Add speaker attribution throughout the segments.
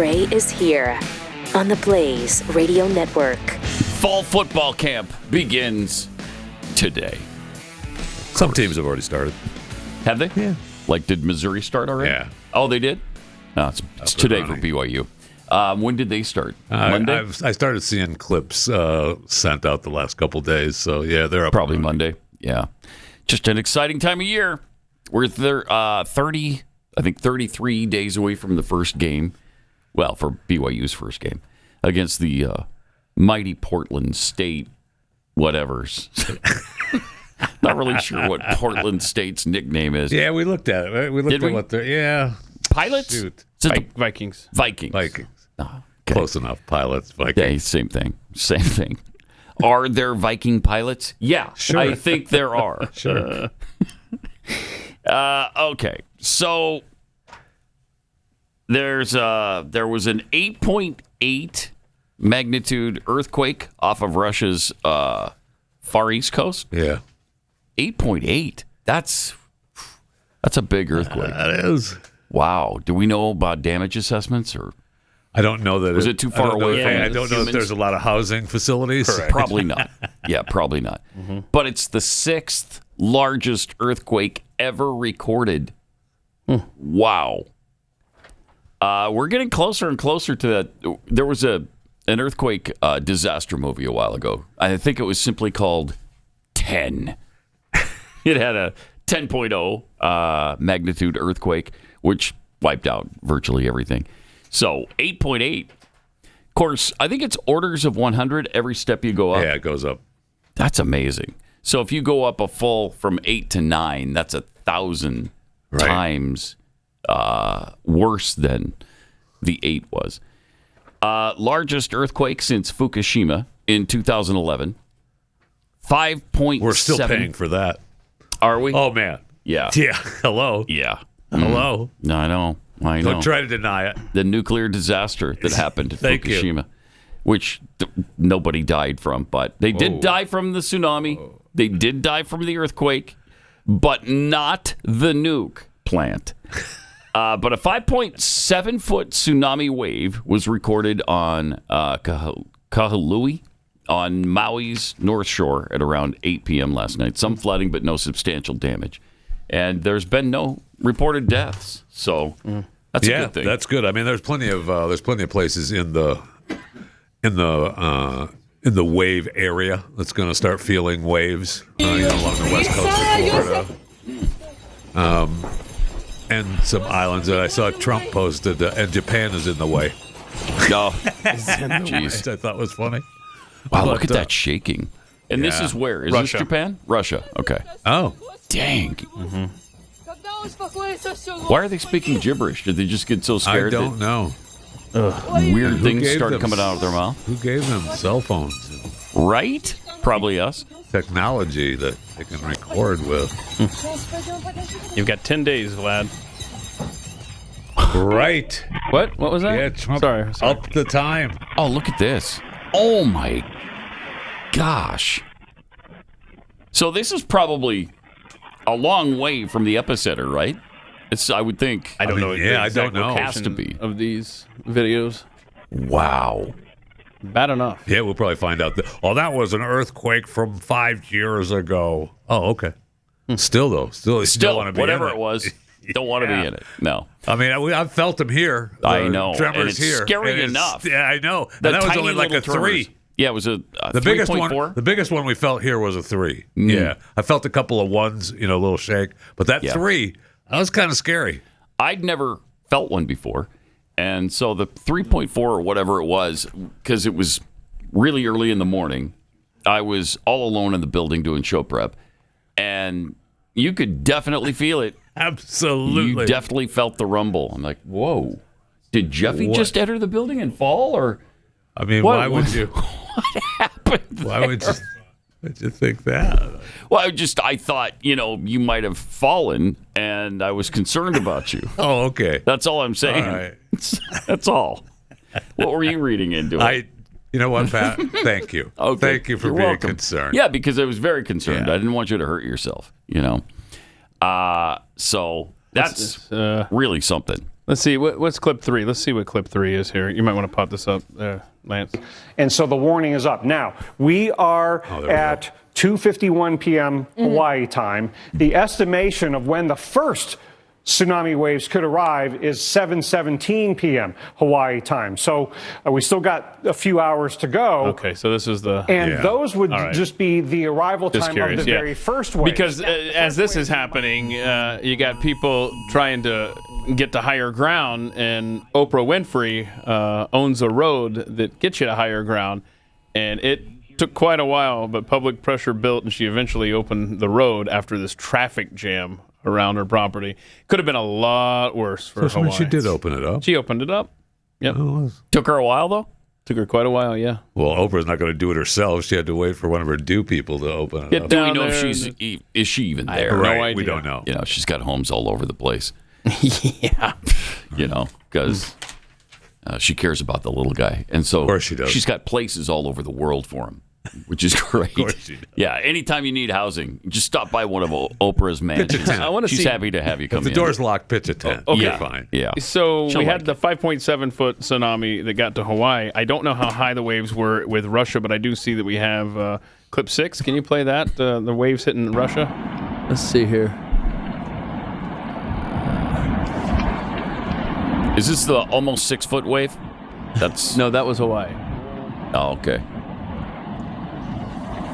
Speaker 1: Gray is here on the Blaze Radio Network.
Speaker 2: Fall football camp begins today.
Speaker 3: Some teams have already started.
Speaker 2: Have they?
Speaker 3: Yeah.
Speaker 2: Like, did Missouri start already?
Speaker 3: Yeah.
Speaker 2: Oh, they did? No, it's today for BYU. When did they start? Monday?
Speaker 3: I started seeing clips sent out the last couple days, so yeah, they're up.
Speaker 2: Probably Monday. Yeah. Just an exciting time of year. We're 33 days away from the first game. Well, for BYU's first game against the mighty Portland State whatevers. Not really sure what Portland State's nickname is.
Speaker 3: Yeah, we looked at it. Right? We looked at what they're,
Speaker 2: Pilots?
Speaker 3: Shoot.
Speaker 4: Vikings.
Speaker 2: Vikings. Oh, okay.
Speaker 3: Close enough. Pilots, Vikings.
Speaker 2: Yeah, same thing. Are there Viking pilots? Yeah,
Speaker 3: sure.
Speaker 2: I think there are.
Speaker 3: Sure.
Speaker 2: Okay, so there was an 8.8 magnitude earthquake off of Russia's far east coast.
Speaker 3: Yeah.
Speaker 2: 8.8. That's a big earthquake.
Speaker 3: That is.
Speaker 2: Wow. Do we know about damage assessments or?
Speaker 3: I don't know that.
Speaker 2: Was it too far away?
Speaker 3: I don't know if there's a lot of housing facilities.
Speaker 2: Correct. Probably not. Yeah, probably not. Mm-hmm. But it's the 6th largest earthquake ever recorded. Wow. We're getting closer and closer to that. There was an earthquake disaster movie a while ago. I think it was simply called 10. It had a 10.0 magnitude earthquake, which wiped out virtually everything. So 8.8. Of course, I think it's orders of 100 every step you go up.
Speaker 3: Yeah, it goes up.
Speaker 2: That's amazing. So if you go up a full from 8 to 9, that's 1,000 times worse than the 8 was. Largest earthquake since Fukushima in 2011. 5.7.
Speaker 3: We're still paying for that.
Speaker 2: Are we?
Speaker 3: Oh, man.
Speaker 2: Yeah.
Speaker 3: Yeah. Hello.
Speaker 2: Yeah.
Speaker 3: Hello.
Speaker 2: No, I know.
Speaker 3: Don't try to deny it.
Speaker 2: The nuclear disaster that happened at Fukushima, which nobody died from, but they did die from the tsunami. They did die from the earthquake, but not the nuke plant. But a 5.7-foot tsunami wave was recorded on Kahului on Maui's North Shore at around 8 p.m. last night. Some flooding, but no substantial damage. And there's been no reported deaths, so that's a good thing.
Speaker 3: That's good. I mean, there's plenty of places in the wave area that's going to start feeling waves. Along the west coast of Florida, and some islands that I saw Trump posted, and Japan is in the way.
Speaker 2: Oh, jeez,
Speaker 3: I thought was funny.
Speaker 2: Wow, look at that shaking. And this is where? Is
Speaker 4: Russia.
Speaker 2: This Japan? Russia. Okay.
Speaker 3: Oh.
Speaker 2: Dang. Mm-hmm. Why are they speaking gibberish? Did they just get so scared?
Speaker 3: I don't know.
Speaker 2: Weird things started coming out of their mouth.
Speaker 3: Who gave them cell phones?
Speaker 2: Right? Probably us.
Speaker 3: Technology that they can record with.
Speaker 4: You've got 10 days, Vlad.
Speaker 3: Right.
Speaker 4: What? What was that?
Speaker 3: Yeah, Trump
Speaker 4: Sorry.
Speaker 3: up the time.
Speaker 2: Oh, look at this. Oh, my gosh. So this is probably a long way from the epicenter, right? I would think.
Speaker 4: I don't know.
Speaker 3: Yeah, I don't know.
Speaker 2: Has to be.
Speaker 4: Of these videos.
Speaker 2: Wow.
Speaker 4: Bad enough.
Speaker 3: Yeah, we'll probably find out. That was an earthquake from 5 years ago. Oh, okay. Still, though. Still, want to be
Speaker 2: whatever
Speaker 3: in
Speaker 2: it was, don't want to be in it. No.
Speaker 3: I mean, I've felt them here.
Speaker 2: I know.
Speaker 3: Tremors
Speaker 2: and it's
Speaker 3: here.
Speaker 2: scary enough.
Speaker 3: Yeah, I know. And that was only like a 3.
Speaker 2: Yeah, it was a
Speaker 3: the
Speaker 2: 3.4.
Speaker 3: biggest one. The biggest one we felt here was a 3. Yeah, I felt a couple of 1s, a little shake, but that 3, that was kind of scary.
Speaker 2: I'd never felt one before, and so the 3.4 or whatever it was, because it was really early in the morning. I was all alone in the building doing show prep, and you could definitely feel it.
Speaker 3: Absolutely,
Speaker 2: you definitely felt the rumble. I'm like, whoa! Did Jeffy just enter the building and fall, or?
Speaker 3: I mean, why would you?
Speaker 2: What happened?
Speaker 3: Why would you think that?
Speaker 2: Well, I thought, you might have fallen, and I was concerned about you.
Speaker 3: Oh, okay.
Speaker 2: That's all I'm saying.
Speaker 3: All right.
Speaker 2: That's all. What were you reading into it?
Speaker 3: You know what, Pat? Thank you.
Speaker 2: Okay.
Speaker 3: Thank you for
Speaker 2: You're
Speaker 3: being
Speaker 2: welcome.
Speaker 3: concerned.
Speaker 2: Yeah, because I was very concerned.
Speaker 3: Yeah.
Speaker 2: I didn't want you to hurt yourself, So that's really something.
Speaker 4: Let's see. What's clip 3? Let's see what clip 3 is here. You might want to pop this up there, Lance.
Speaker 5: And so the warning is up. Now, we are at 2:51 p.m. Hawaii time. The estimation of when the first tsunami waves could arrive is 7:17 p.m. Hawaii time. So we still got a few hours to go.
Speaker 4: Okay, so this is the...
Speaker 5: And those would just be the arrival time of the very first wave.
Speaker 4: Because as this is happening, you got people trying to get to higher ground, and Oprah Winfrey owns a road that gets you to higher ground, and it took quite a while, but public pressure built, and she eventually opened the road after this traffic jam around her property. Could have been a lot worse for Hawaii.
Speaker 3: She did open it up.
Speaker 4: She opened it up. Yep.
Speaker 2: Took her a while, though?
Speaker 4: Took her quite a while, yeah.
Speaker 3: Well, Oprah's not going to do it herself. She had to wait for one of her do people to open it up.
Speaker 2: Do we know if is she even there?
Speaker 3: Right,
Speaker 4: no idea.
Speaker 3: we don't know.
Speaker 2: You know, she's got homes all over the place.
Speaker 4: Yeah.
Speaker 2: You know, because she cares about the little guy. And so
Speaker 3: of course she does.
Speaker 2: She's got places all over the world for him, which is great.
Speaker 3: Of course she does.
Speaker 2: Yeah, anytime you need housing, just stop by one of Oprah's mansions.
Speaker 3: tent.
Speaker 4: I want to
Speaker 2: She's
Speaker 4: see...
Speaker 2: happy to have you come
Speaker 3: If the
Speaker 2: in.
Speaker 3: door's locked, pitch a tent.
Speaker 4: okay.
Speaker 3: You're fine.
Speaker 2: Yeah.
Speaker 4: So
Speaker 2: She'll
Speaker 4: we
Speaker 2: like
Speaker 4: had the 5.7-foot tsunami that got to Hawaii. I don't know how high the waves were with Russia, but I do see that we have clip 6. Can you play that? The waves hitting Russia? Let's see here.
Speaker 2: Is this the almost 6-foot wave? That's
Speaker 4: No, that was Hawaii.
Speaker 2: Oh, okay.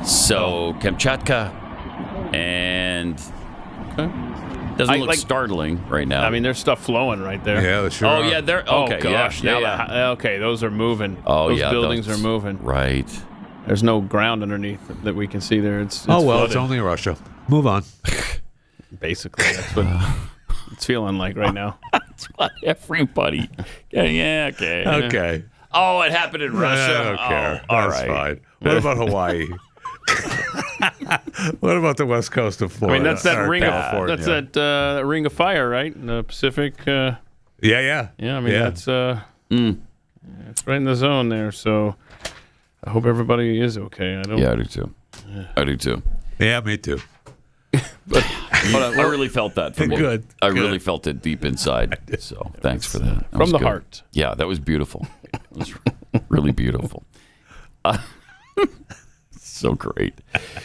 Speaker 2: So Kamchatka, and doesn't look startling right now.
Speaker 4: I mean, there's stuff flowing right there.
Speaker 3: Yeah, sure.
Speaker 2: Oh yeah, they're okay.
Speaker 4: Oh gosh,
Speaker 2: yeah,
Speaker 4: now
Speaker 2: yeah.
Speaker 4: okay, those are moving.
Speaker 2: Oh
Speaker 4: those
Speaker 2: yeah,
Speaker 4: buildings are moving.
Speaker 2: Right.
Speaker 4: There's no ground underneath that we can see there. It's
Speaker 3: It's
Speaker 4: flooded.
Speaker 3: only Russia. Move on.
Speaker 4: Basically, that's what it's feeling like right now.
Speaker 2: That's what everybody. Yeah. Okay.
Speaker 3: Okay.
Speaker 2: Oh, it happened in Russia.
Speaker 3: I don't care.
Speaker 2: Oh, all
Speaker 3: That's
Speaker 2: right.
Speaker 3: fine. What about Hawaii? What about the west coast of
Speaker 4: I
Speaker 3: Florida?
Speaker 4: mean, that's that
Speaker 3: or
Speaker 4: ring
Speaker 3: California?
Speaker 4: of that ring of fire, right? In the Pacific.
Speaker 3: Yeah.
Speaker 4: Yeah, I mean that's it's right in the zone there. So I hope everybody is okay. I don't.
Speaker 2: Yeah, I do too. I do too.
Speaker 3: Yeah, me too.
Speaker 2: But I really felt that. From you.
Speaker 3: Good.
Speaker 2: I really felt it deep inside. So thanks for that. That
Speaker 4: From
Speaker 2: was
Speaker 4: the
Speaker 2: good.
Speaker 4: heart.
Speaker 2: Yeah, that was beautiful. It was really beautiful. So great.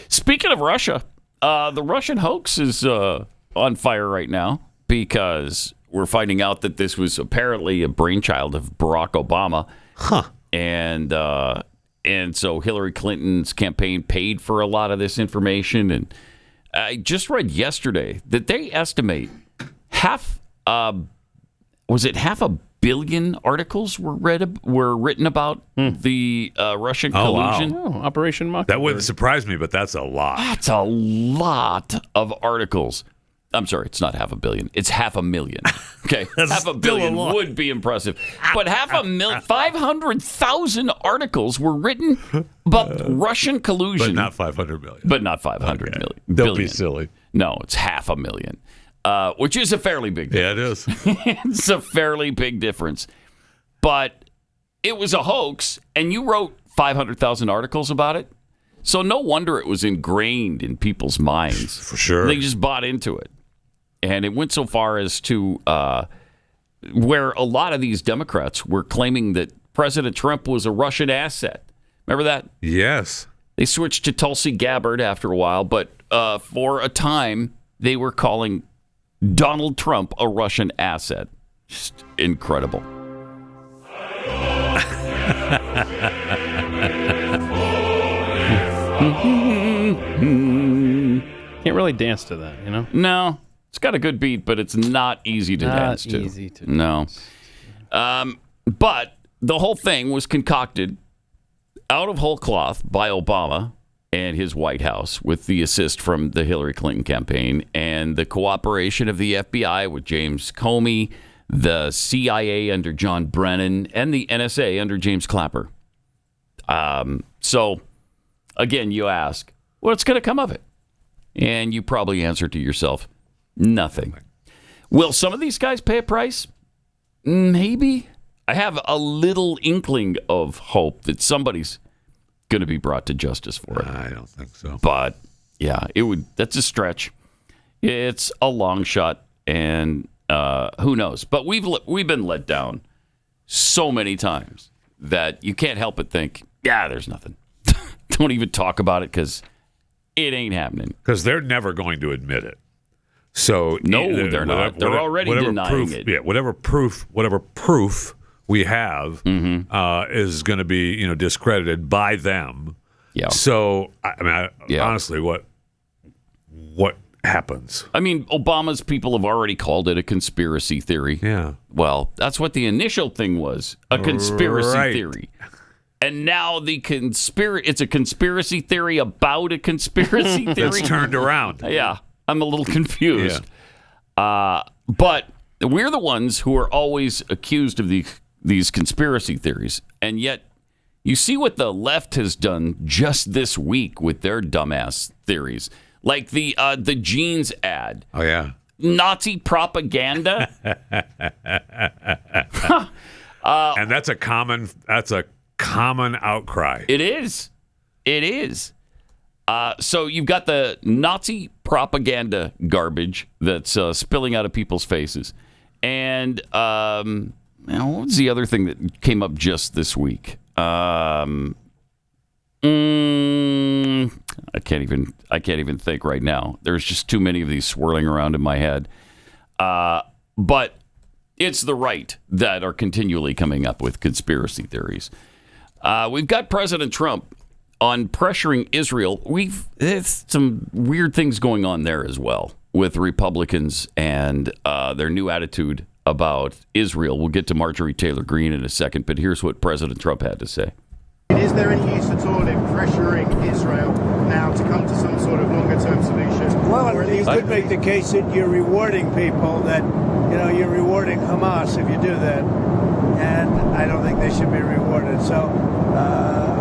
Speaker 2: Speaking of Russia, the Russian hoax is on fire right now because we're finding out that this was apparently a brainchild of Barack Obama.
Speaker 3: Huh.
Speaker 2: And so Hillary Clinton's campaign paid for a lot of this information. And I just read yesterday that they estimate half a billion articles were written about the Russian collusion.
Speaker 3: Wow.
Speaker 4: Oh, Operation Mockingbird.
Speaker 3: That wouldn't surprise me, but that's a lot.
Speaker 2: That's a lot of articles. I'm sorry, it's not 500 million. It's 500,000. Okay,
Speaker 3: That's
Speaker 2: 500
Speaker 3: still a
Speaker 2: million
Speaker 3: lot.
Speaker 2: would be impressive, but 500,000 articles were written about Russian collusion,
Speaker 3: But not 500 million.
Speaker 2: But not 500 million.
Speaker 3: Don't
Speaker 2: billion.
Speaker 3: be silly.
Speaker 2: No, it's 500,000, which is a fairly big difference.
Speaker 3: Yeah, it is.
Speaker 2: It's a fairly big difference. But it was a hoax, and you wrote 500,000 articles about it. So no wonder it was ingrained in people's minds.
Speaker 3: For sure.
Speaker 2: They just bought into it. And it went so far as to where a lot of these Democrats were claiming that President Trump was a Russian asset. Remember that?
Speaker 3: Yes.
Speaker 2: They switched to Tulsi Gabbard after a while, but for a time, they were calling Donald Trump a Russian asset. Just incredible.
Speaker 4: Can't really dance to that, you know?
Speaker 2: No, it's got a good beat, but it's not easy to dance to.
Speaker 4: Easy to
Speaker 2: No. But the whole thing was concocted out of whole cloth by Obama and his White House with the assist from the Hillary Clinton campaign and the cooperation of the FBI with James Comey, the CIA under John Brennan, and the NSA under James Clapper. So, again, you ask, what's going to come of it? And you probably answer to yourself, nothing. Will some of these guys pay a price? Maybe. I have a little inkling of hope that somebody's going to be brought to justice for it.
Speaker 3: I don't think so.
Speaker 2: But yeah, that's a stretch. It's a long shot, and Who knows? But we've been let down so many times that you can't help but think, yeah, there's nothing. Don't even talk about it because it ain't happening.
Speaker 3: Because they're never going to admit it. So
Speaker 2: no, they're not. They're already denying it.
Speaker 3: Yeah, whatever proof we have is going to be discredited by them.
Speaker 2: Yeah.
Speaker 3: So honestly, what happens?
Speaker 2: I mean, Obama's people have already called it a conspiracy theory.
Speaker 3: Yeah.
Speaker 2: Well, that's what the initial thing was, a conspiracy theory. And now it's a conspiracy theory about a conspiracy theory.
Speaker 3: It's turned around.
Speaker 2: Yeah, I'm a little confused. Yeah. But we're the ones who are always accused of these conspiracy theories. And yet, you see what the left has done just this week with their dumbass theories. Like the jeans ad.
Speaker 3: Oh, yeah.
Speaker 2: Nazi propaganda.
Speaker 3: And that's a common outcry.
Speaker 2: It is. So you've got the Nazi propaganda garbage that's spilling out of people's faces. And what was the other thing that came up just this week? I can't even think right now. There's just too many of these swirling around in my head. But it's the right that are continually coming up with conspiracy theories. We've got President Trump on pressuring Israel. There's some weird things going on there as well with Republicans and their new attitude about Israel. We'll get to Marjorie Taylor Greene in a second, but here's what President Trump had to say.
Speaker 6: Is there any use at all in pressuring Israel now to come to some sort of longer-term solution?
Speaker 7: Well, you could make the case that you're rewarding people, that you're rewarding Hamas if you do that, and I don't think they should be rewarded. So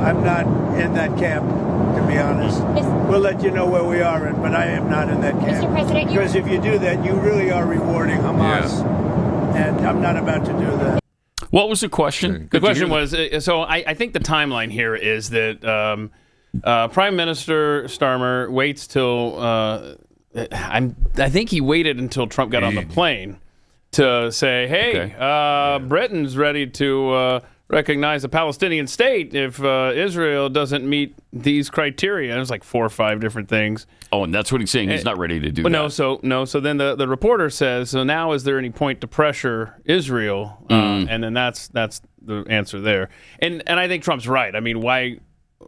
Speaker 7: I'm not in that camp, to be honest. We'll let you know where we are, but I am not in that camp.
Speaker 8: Mr. President,
Speaker 7: because if you do that, you really are rewarding Hamas, and I'm not about to do that.
Speaker 2: What was the question?
Speaker 4: The question was, so I think the timeline here is that Prime Minister Starmer waits till, I think he waited until Trump got on the plane to say, hey, Britain's ready to recognize a Palestinian state if Israel doesn't meet these criteria. And it was like 4 or 5 different things.
Speaker 2: Oh, and that's what he's saying. He's not ready to do that.
Speaker 4: So then the reporter says, so now is there any point to pressure Israel? And then that's the answer there. And I think Trump's right. I mean, why?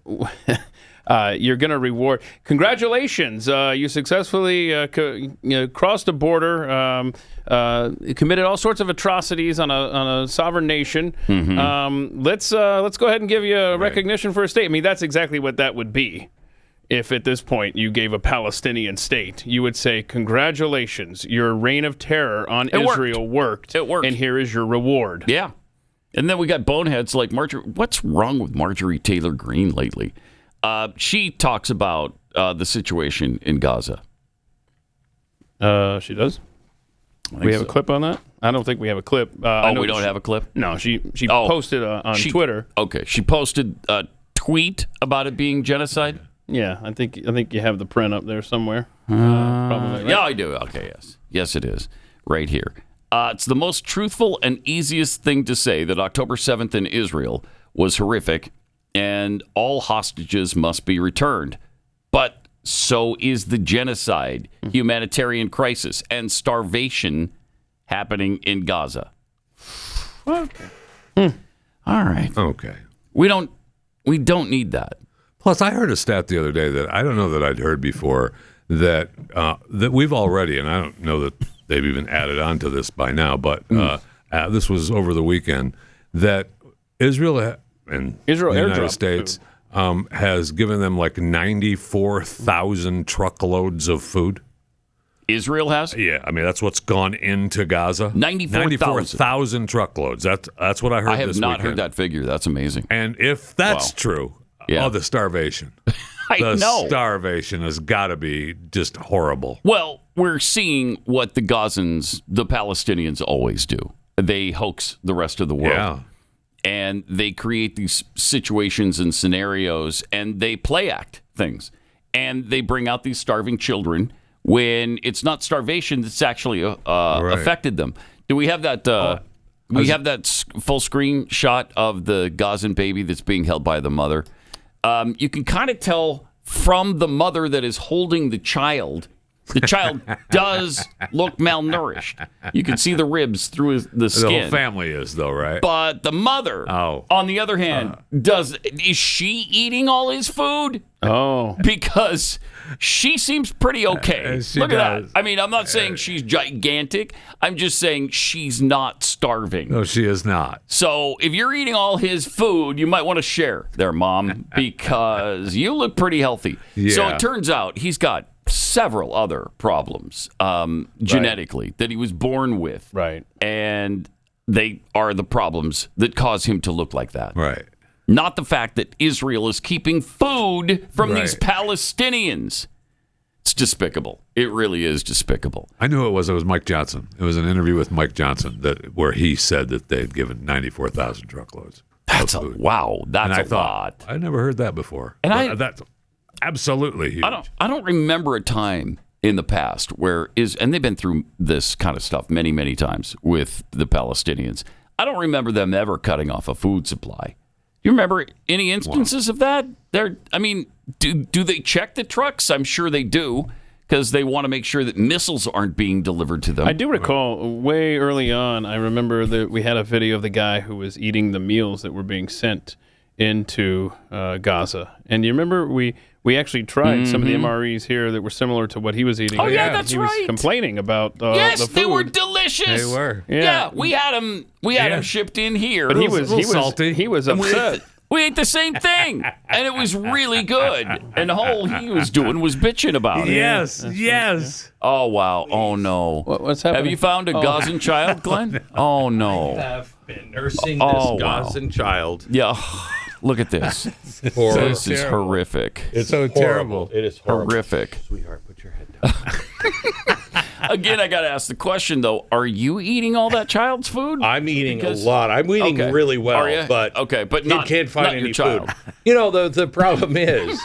Speaker 4: You're going to reward. Congratulations, you successfully crossed a border, committed all sorts of atrocities on a sovereign nation. Let's go ahead and give you a recognition for a state. I mean, that's exactly what that would be. If at this point you gave a Palestinian state, you would say, congratulations, your reign of terror on Israel worked.
Speaker 2: It worked.
Speaker 4: And here is your reward.
Speaker 2: Yeah. And then we got boneheads like Marjorie. What's wrong with Marjorie Taylor Greene lately? She talks about the situation in Gaza.
Speaker 4: She does? We have a clip on that? I don't think we have a clip.
Speaker 2: We don't have a clip?
Speaker 4: No, she posted on Twitter.
Speaker 2: Okay, she posted a tweet about it being genocide?
Speaker 4: Yeah, I think you have the print up there somewhere. Probably, right?
Speaker 2: Yeah, I do. Okay, yes. Yes, it is. Right here. It's the most truthful and easiest thing to say that October 7th in Israel was horrific and all hostages must be returned. But so is the genocide, humanitarian crisis, and starvation happening in Gaza.
Speaker 4: Okay.
Speaker 2: All right.
Speaker 3: Okay.
Speaker 2: We don't need that.
Speaker 3: Plus, I heard a stat the other day that I don't know that I'd heard before, that we've already, and I don't know that they've even added on to this by now, but this was over the weekend, that Israel and the United States has given them like 94,000 truckloads of food.
Speaker 2: Israel has?
Speaker 3: Yeah, I mean, that's what's gone into Gaza. 94,000 truckloads. That's what I heard this weekend.
Speaker 2: I have not heard that figure. That's amazing.
Speaker 3: And if that's true, the starvation. The starvation has got to be just horrible.
Speaker 2: Well, we're seeing what the Gazans, the Palestinians, always do. They hoax the rest of the world.
Speaker 3: Yeah.
Speaker 2: And they create these situations and scenarios, and they play act things. And they bring out these starving children when it's not starvation that's actually affected them. Do we have that? We have that full screen shot of the Gazan baby that's being held by the mother. You can kind of tell from the mother that is holding the child. The child does look malnourished. You can see the ribs through the skin.
Speaker 3: The whole family is, though, right?
Speaker 2: But the mother, on the other hand, is she eating all his food?
Speaker 4: Oh.
Speaker 2: Because she seems pretty okay. Look at
Speaker 3: does.
Speaker 2: that. I mean, I'm not saying she's gigantic. I'm just saying she's not starving.
Speaker 3: No, she is not.
Speaker 2: So if you're eating all his food, you might want to share there, Mom, because you look pretty healthy.
Speaker 3: Yeah.
Speaker 2: So it turns out he's got several other problems genetically that he was born with.
Speaker 4: Right.
Speaker 2: And they are the problems that cause him to look like that.
Speaker 3: Right.
Speaker 2: Not the fact that Israel is keeping food from these
Speaker 3: Right.
Speaker 2: Palestinians. It's despicable. It really is despicable.
Speaker 3: I knew it was Mike Johnson. It was an interview with Mike Johnson where he said that they'd given 94,000 truckloads.
Speaker 2: That's
Speaker 3: of food.
Speaker 2: wow. That's
Speaker 3: And I
Speaker 2: a
Speaker 3: thought,
Speaker 2: lot.
Speaker 3: I never heard that before.
Speaker 2: And
Speaker 3: That's absolutely huge.
Speaker 2: I don't remember a time in the past where and they've been through this kind of stuff many, many times with the Palestinians. I don't remember them ever cutting off a food supply. You remember any instances of that? Do they check the trucks? I'm sure they do, because they want to make sure that missiles aren't being delivered to them.
Speaker 4: I do recall way early on, I remember that we had a video of the guy who was eating the meals that were being sent into Gaza. And you remember we actually tried some of the MREs here that were similar to what he was eating.
Speaker 2: Oh, yeah, that's
Speaker 4: he was
Speaker 2: right.
Speaker 4: complaining about
Speaker 2: Yes,
Speaker 4: the food.
Speaker 2: they were delicious.
Speaker 3: They were.
Speaker 2: Yeah, we had them shipped in here.
Speaker 4: But he
Speaker 3: It was
Speaker 4: was
Speaker 3: a little salty.
Speaker 4: He was upset.
Speaker 2: We ate the same thing, and it was really good. And all he was doing was bitching about it.
Speaker 3: Yes.
Speaker 2: Oh, wow. Oh, no.
Speaker 4: What's happening?
Speaker 2: Have you found a Gazan child, Glenn? Oh, no.
Speaker 8: Have been nursing
Speaker 2: Oh,
Speaker 8: this
Speaker 2: wow.
Speaker 8: Gazan child.
Speaker 2: Yeah. Look at this.
Speaker 8: For
Speaker 2: This is horrific.
Speaker 8: It's
Speaker 3: so
Speaker 8: horrible.
Speaker 3: terrible.
Speaker 8: It is horrible.
Speaker 2: Horrific.
Speaker 8: Sweetheart, put your head down.
Speaker 2: Again, I got to ask the question, though. Are you eating all that child's food?
Speaker 8: I'm eating
Speaker 2: Because-
Speaker 8: a lot. I'm eating
Speaker 2: Okay.
Speaker 8: really well,
Speaker 2: Are ya?
Speaker 8: but
Speaker 2: Okay, but
Speaker 8: he
Speaker 2: not-
Speaker 8: can't find
Speaker 2: not your
Speaker 8: any
Speaker 2: child.
Speaker 8: food. The problem is,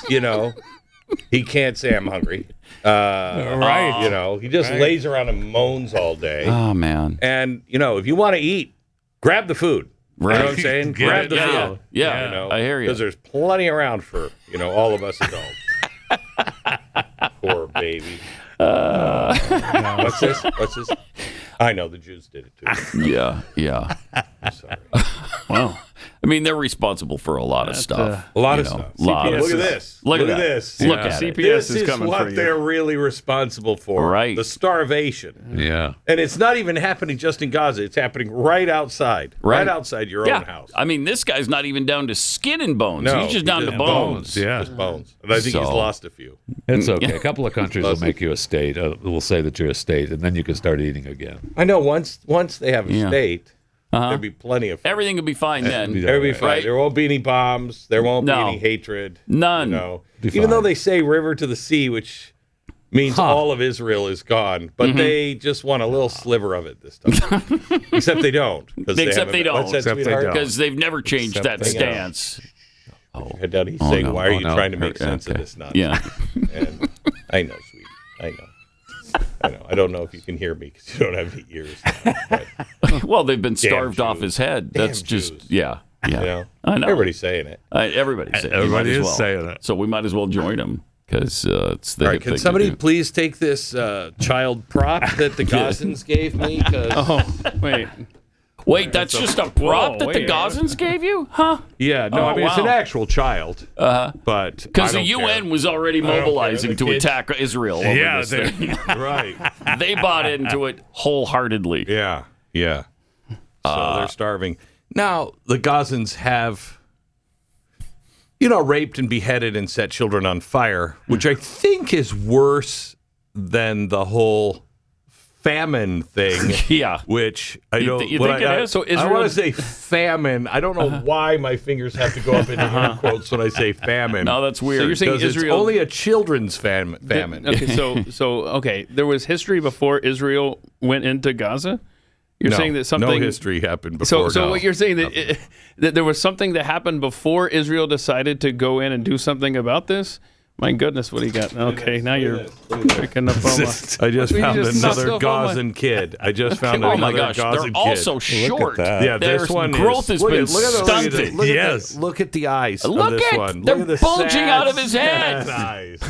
Speaker 8: he can't say I'm hungry.
Speaker 3: Right.
Speaker 8: He just lays around and moans all day.
Speaker 2: Oh, man.
Speaker 8: And if you want to eat, grab the food.
Speaker 2: Right.
Speaker 8: You know what I'm saying?
Speaker 3: Get
Speaker 8: Grab
Speaker 3: it.
Speaker 8: the
Speaker 2: Yeah,
Speaker 8: food.
Speaker 2: yeah. I hear you.
Speaker 8: Because there's plenty around for all of us adults. Poor baby. What's this? I know the Jews did it too.
Speaker 2: Yeah.
Speaker 8: I'm sorry.
Speaker 2: Well, I mean, they're responsible for a lot of stuff.
Speaker 8: A lot of
Speaker 2: You know,
Speaker 8: stuff.
Speaker 2: lot of
Speaker 8: Look at
Speaker 2: stuff.
Speaker 8: this.
Speaker 2: Look at that.
Speaker 8: this.
Speaker 2: Look at it.
Speaker 4: CPS
Speaker 8: This
Speaker 4: is
Speaker 8: is
Speaker 4: coming
Speaker 8: what
Speaker 4: for you.
Speaker 8: they're really responsible for.
Speaker 2: Right.
Speaker 8: The starvation.
Speaker 3: Yeah.
Speaker 8: And it's not even happening just in Gaza. It's happening right outside.
Speaker 2: Right.
Speaker 8: outside your
Speaker 2: Yeah.
Speaker 8: own house.
Speaker 2: I mean, this guy's not even down to skin and bones.
Speaker 8: No,
Speaker 2: He's just down to
Speaker 8: just
Speaker 2: bones.
Speaker 3: Yeah.
Speaker 8: Just bones. And I think he's
Speaker 2: So-
Speaker 8: lost a few.
Speaker 3: It's okay. A couple of countries will make you a state. Will say that you're a state, and then you can start eating again.
Speaker 8: I know once they have a
Speaker 2: Yeah.
Speaker 8: state, there'll be plenty of food.
Speaker 2: Everything will be fine then.
Speaker 8: There'll be fine.
Speaker 2: Right?
Speaker 8: There won't be any bombs. There won't be
Speaker 2: No.
Speaker 8: any hatred.
Speaker 2: None.
Speaker 3: Be
Speaker 8: Even
Speaker 3: fine.
Speaker 8: though they say river to the sea, which means all of Israel is gone, but they just want a little sliver of it this time. Except they don't.
Speaker 2: Except they don't.
Speaker 8: What's that,
Speaker 3: Except they
Speaker 8: sweetheart?
Speaker 3: don't.
Speaker 2: Because they've never changed
Speaker 3: Except
Speaker 2: that
Speaker 3: they don't.
Speaker 2: stance.
Speaker 8: Head down, he's saying,
Speaker 2: no.
Speaker 8: why are you
Speaker 3: no.
Speaker 8: trying to make sense
Speaker 2: Okay.
Speaker 8: of this nonsense?
Speaker 2: Yeah.
Speaker 8: And I know, sweetie. I know. I don't know if you can hear me because you don't have any ears now, but,
Speaker 2: Well, they've been starved off
Speaker 8: Jews.
Speaker 2: his head. That's just,
Speaker 8: Jews.
Speaker 2: yeah. I know.
Speaker 8: Everybody's saying it.
Speaker 2: Everybody's saying it.
Speaker 3: Everybody
Speaker 2: Might as
Speaker 3: is
Speaker 2: well.
Speaker 3: saying it.
Speaker 2: So we might as well join them because it's the
Speaker 8: All right,
Speaker 2: hip
Speaker 8: can
Speaker 2: thing to
Speaker 8: somebody
Speaker 2: do.
Speaker 8: please take this child prop that the Gazans gave me? 'Cause-
Speaker 4: Oh, wait.
Speaker 2: Wait, that's just a prop
Speaker 4: Whoa,
Speaker 2: that the
Speaker 4: wait.
Speaker 2: Gazans gave you? Huh?
Speaker 8: Yeah, no,
Speaker 2: Oh,
Speaker 8: I mean, it's an
Speaker 2: wow.
Speaker 8: actual child. But
Speaker 2: Because
Speaker 8: I
Speaker 2: the
Speaker 8: don't
Speaker 2: UN
Speaker 8: care.
Speaker 2: was already
Speaker 8: don't care.
Speaker 2: mobilizing
Speaker 8: The
Speaker 2: to
Speaker 8: kids-
Speaker 2: attack Israel over
Speaker 3: Yeah,
Speaker 2: this
Speaker 3: they-
Speaker 2: thing.
Speaker 8: Right.
Speaker 2: They bought into it wholeheartedly.
Speaker 8: Yeah. So they're starving. Now, the Gazans have, raped and beheaded and set children on fire, which I think is worse than the whole famine thing.
Speaker 2: Yeah.
Speaker 8: Which I
Speaker 2: You
Speaker 8: don't.
Speaker 2: th- you
Speaker 8: when
Speaker 2: think
Speaker 8: I,
Speaker 2: it is?
Speaker 4: So
Speaker 8: I
Speaker 4: Israel-
Speaker 8: want to say famine. I don't know why my fingers have to go up into air quotes when I say famine.
Speaker 2: No, that's weird.
Speaker 4: So you're saying
Speaker 8: Because
Speaker 4: Israel
Speaker 8: it's only a children's famine.
Speaker 4: Okay, there was history before Israel went into Gaza. You're saying that something
Speaker 8: no history happened before.
Speaker 4: So
Speaker 8: no.
Speaker 4: what you're saying that there was something that happened before Israel decided to go in and do something about this? My goodness, what do you got? Okay, now you're picking up Oma.
Speaker 8: I just found
Speaker 4: just
Speaker 8: another
Speaker 4: sucked off
Speaker 8: Gazan kid. I just found
Speaker 2: Oh
Speaker 8: another
Speaker 2: my gosh,
Speaker 8: Gazan
Speaker 2: they're
Speaker 8: kid.
Speaker 2: also short.
Speaker 3: that.
Speaker 8: Yeah,
Speaker 2: Their
Speaker 8: this one
Speaker 2: growth has been stunted.
Speaker 8: Look at the eyes
Speaker 2: Look
Speaker 8: of this
Speaker 2: at
Speaker 8: one.
Speaker 2: they're
Speaker 8: Look at the
Speaker 2: bulging
Speaker 8: sad,
Speaker 2: out of his
Speaker 8: sad
Speaker 2: head.
Speaker 8: eyes.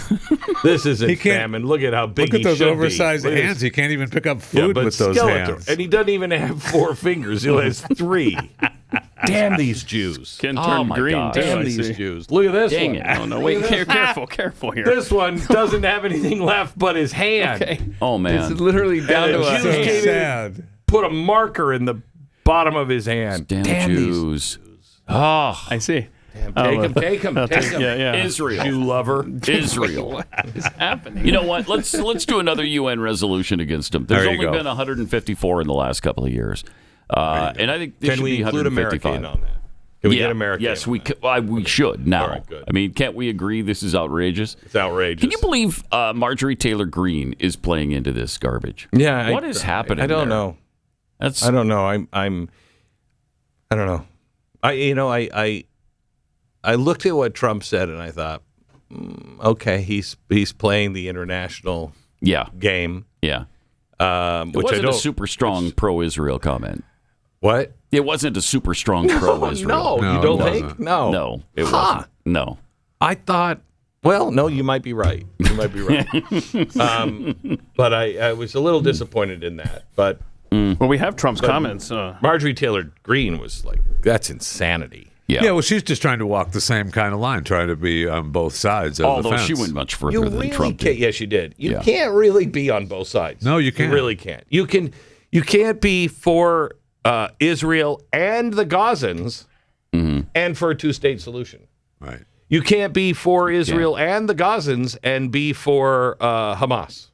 Speaker 8: This isn't
Speaker 3: can't-
Speaker 8: famine. Look at how big
Speaker 3: Look at those
Speaker 8: he should
Speaker 3: oversized
Speaker 8: be. Look at
Speaker 3: hands.
Speaker 8: his-
Speaker 3: He can't even pick up
Speaker 8: Yeah,
Speaker 3: food
Speaker 8: but
Speaker 3: with those
Speaker 8: skeletal.
Speaker 3: hands.
Speaker 8: And he doesn't even have 4 fingers. He only has 3. Damn these Jews.
Speaker 4: Can
Speaker 2: Oh,
Speaker 4: turn
Speaker 2: my
Speaker 4: green,
Speaker 2: gosh.
Speaker 4: too,
Speaker 8: Damn
Speaker 4: I
Speaker 8: these
Speaker 4: see.
Speaker 8: Jews. Look at this
Speaker 2: Dang
Speaker 8: one.
Speaker 2: it.
Speaker 4: Oh, no, wait, careful here.
Speaker 8: This one doesn't have anything left but his hand.
Speaker 4: Okay.
Speaker 2: Oh
Speaker 4: It's
Speaker 2: man,
Speaker 4: literally down to
Speaker 8: And
Speaker 4: a
Speaker 8: Jews
Speaker 3: So
Speaker 8: came in
Speaker 3: sad.
Speaker 8: put a marker in the bottom of his hand.
Speaker 2: damn
Speaker 8: these
Speaker 2: Jews. Oh,
Speaker 4: I see.
Speaker 8: Take him.
Speaker 4: Yeah.
Speaker 2: Israel.
Speaker 8: Jew lover.
Speaker 2: Israel.
Speaker 4: What is happening?
Speaker 2: You know what? Let's do another UN resolution against them. There's
Speaker 3: There you
Speaker 2: only
Speaker 3: go.
Speaker 2: been 154 in the last couple of years, and I think there
Speaker 8: Can
Speaker 2: should
Speaker 8: we
Speaker 2: be
Speaker 8: include America
Speaker 2: 155.
Speaker 8: in on that? Can we
Speaker 2: yeah.
Speaker 8: get America?
Speaker 2: Yes,
Speaker 8: in
Speaker 2: we
Speaker 8: on that?
Speaker 2: we should now.
Speaker 8: All right, good.
Speaker 2: I mean, can't we agree this is outrageous?
Speaker 8: It's outrageous.
Speaker 2: Can you believe Marjorie Taylor Greene is playing into this garbage?
Speaker 8: Yeah.
Speaker 2: What is happening?
Speaker 8: I don't
Speaker 2: there?
Speaker 8: know.
Speaker 2: That's
Speaker 8: I don't know. I don't know. I looked at what Trump said and I thought, okay, he's playing the international
Speaker 2: yeah.
Speaker 8: game.
Speaker 2: It
Speaker 8: Which I
Speaker 2: wasn't
Speaker 8: don't.
Speaker 2: a super strong pro-Israel comment.
Speaker 8: What?
Speaker 2: It wasn't a super strong pro-Israel.
Speaker 8: No, you
Speaker 3: No,
Speaker 8: don't
Speaker 3: it
Speaker 8: think?
Speaker 3: wasn't.
Speaker 8: No.
Speaker 2: No, it
Speaker 8: Ha!
Speaker 2: wasn't. No.
Speaker 8: I thought, well, no, you might be right. You might be right. But I was a little disappointed in that. But
Speaker 4: Well, we have Trump's comments.
Speaker 8: Marjorie Taylor Greene was like, that's insanity.
Speaker 2: Yeah.
Speaker 3: Yeah, well, she's just trying to walk the same kind of line, trying to be on both sides of
Speaker 2: Although
Speaker 3: the fence.
Speaker 2: she went much further
Speaker 8: You
Speaker 2: than
Speaker 8: really
Speaker 2: Trump
Speaker 8: can't.
Speaker 2: did.
Speaker 8: Yes, you did. You
Speaker 2: Yeah.
Speaker 8: can't really be on both sides.
Speaker 3: No, you can't.
Speaker 8: You really can't. You can't be for Israel and the Gazans and for a 2-state solution.
Speaker 3: Right.
Speaker 8: You can't be for Israel and the Gazans and be for Hamas.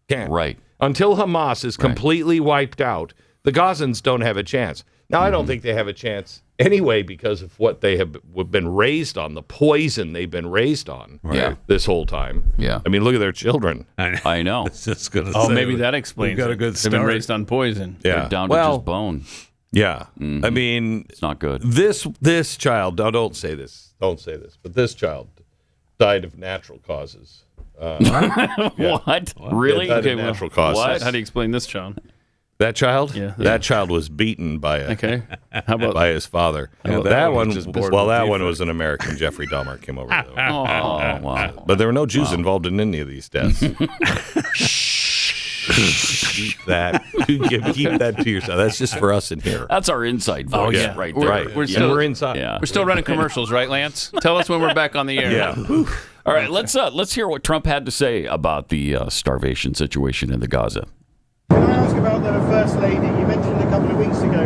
Speaker 8: Can't.
Speaker 2: Right.
Speaker 8: Until Hamas is completely wiped out, the Gazans don't have a chance. Now, I don't think they have a chance anyway because of what they have been raised on, the poison they've been raised on
Speaker 2: Yeah.
Speaker 8: this whole time.
Speaker 2: Yeah.
Speaker 8: I mean, look at their children.
Speaker 2: I know.
Speaker 3: Just gonna
Speaker 4: Oh,
Speaker 3: say,
Speaker 4: maybe that explains.
Speaker 3: We've got a
Speaker 4: it.
Speaker 3: good
Speaker 4: They've been
Speaker 3: start.
Speaker 4: raised on poison.
Speaker 2: They're down to just bone.
Speaker 8: Yeah. I mean,
Speaker 2: It's not good.
Speaker 8: this child, now don't say this, but this child died of natural causes.
Speaker 2: What? Really?
Speaker 8: Died of natural causes.
Speaker 2: What?
Speaker 4: How do you explain this, John?
Speaker 8: That child?
Speaker 4: Yeah.
Speaker 8: That child was beaten by
Speaker 4: Okay. How about
Speaker 8: by his father.
Speaker 3: Yeah,
Speaker 8: that one
Speaker 3: was just born
Speaker 8: well,
Speaker 3: with
Speaker 8: that
Speaker 3: a
Speaker 8: one
Speaker 3: defect.
Speaker 8: was an American. Jeffrey Dahmer came over.
Speaker 2: Oh, wow.
Speaker 8: But there were no Jews involved in any of these deaths. Keep that. Keep that to yourself. That's just for us in here.
Speaker 2: That's our inside voice
Speaker 4: yeah.
Speaker 2: right
Speaker 4: We're-
Speaker 2: there.
Speaker 8: Right.
Speaker 4: we're
Speaker 8: And
Speaker 4: still-
Speaker 8: we're inside.
Speaker 2: Yeah.
Speaker 4: We're still running commercials, right, Lance? Tell us when we're back on the air.
Speaker 8: Yeah.
Speaker 2: All right, let's hear what Trump had to say about the starvation situation in the Gaza.
Speaker 6: Can I ask about the First Lady? You mentioned a couple of weeks ago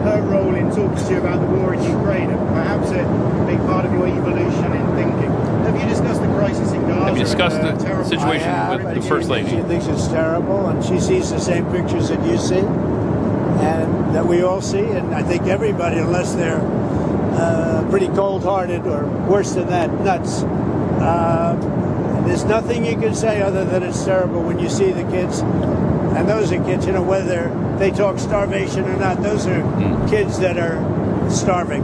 Speaker 6: her role in talking to you about the war in Ukraine and perhaps a big part of your evolution in thinking. Have you discussed the crisis in Gaza?
Speaker 4: Have you discussed
Speaker 6: and
Speaker 4: the
Speaker 6: terrible-
Speaker 4: situation
Speaker 7: I
Speaker 4: with
Speaker 7: have,
Speaker 4: the
Speaker 7: and
Speaker 4: First
Speaker 7: she
Speaker 4: Lady?
Speaker 7: thinks it's terrible, and she sees the same pictures that you see, and that we all see. And I think everybody, unless they're pretty cold-hearted or worse than that, nuts. There's nothing you can say other than it's terrible when you see the kids. And those are kids, whether they talk starvation or not, those are kids that are starving.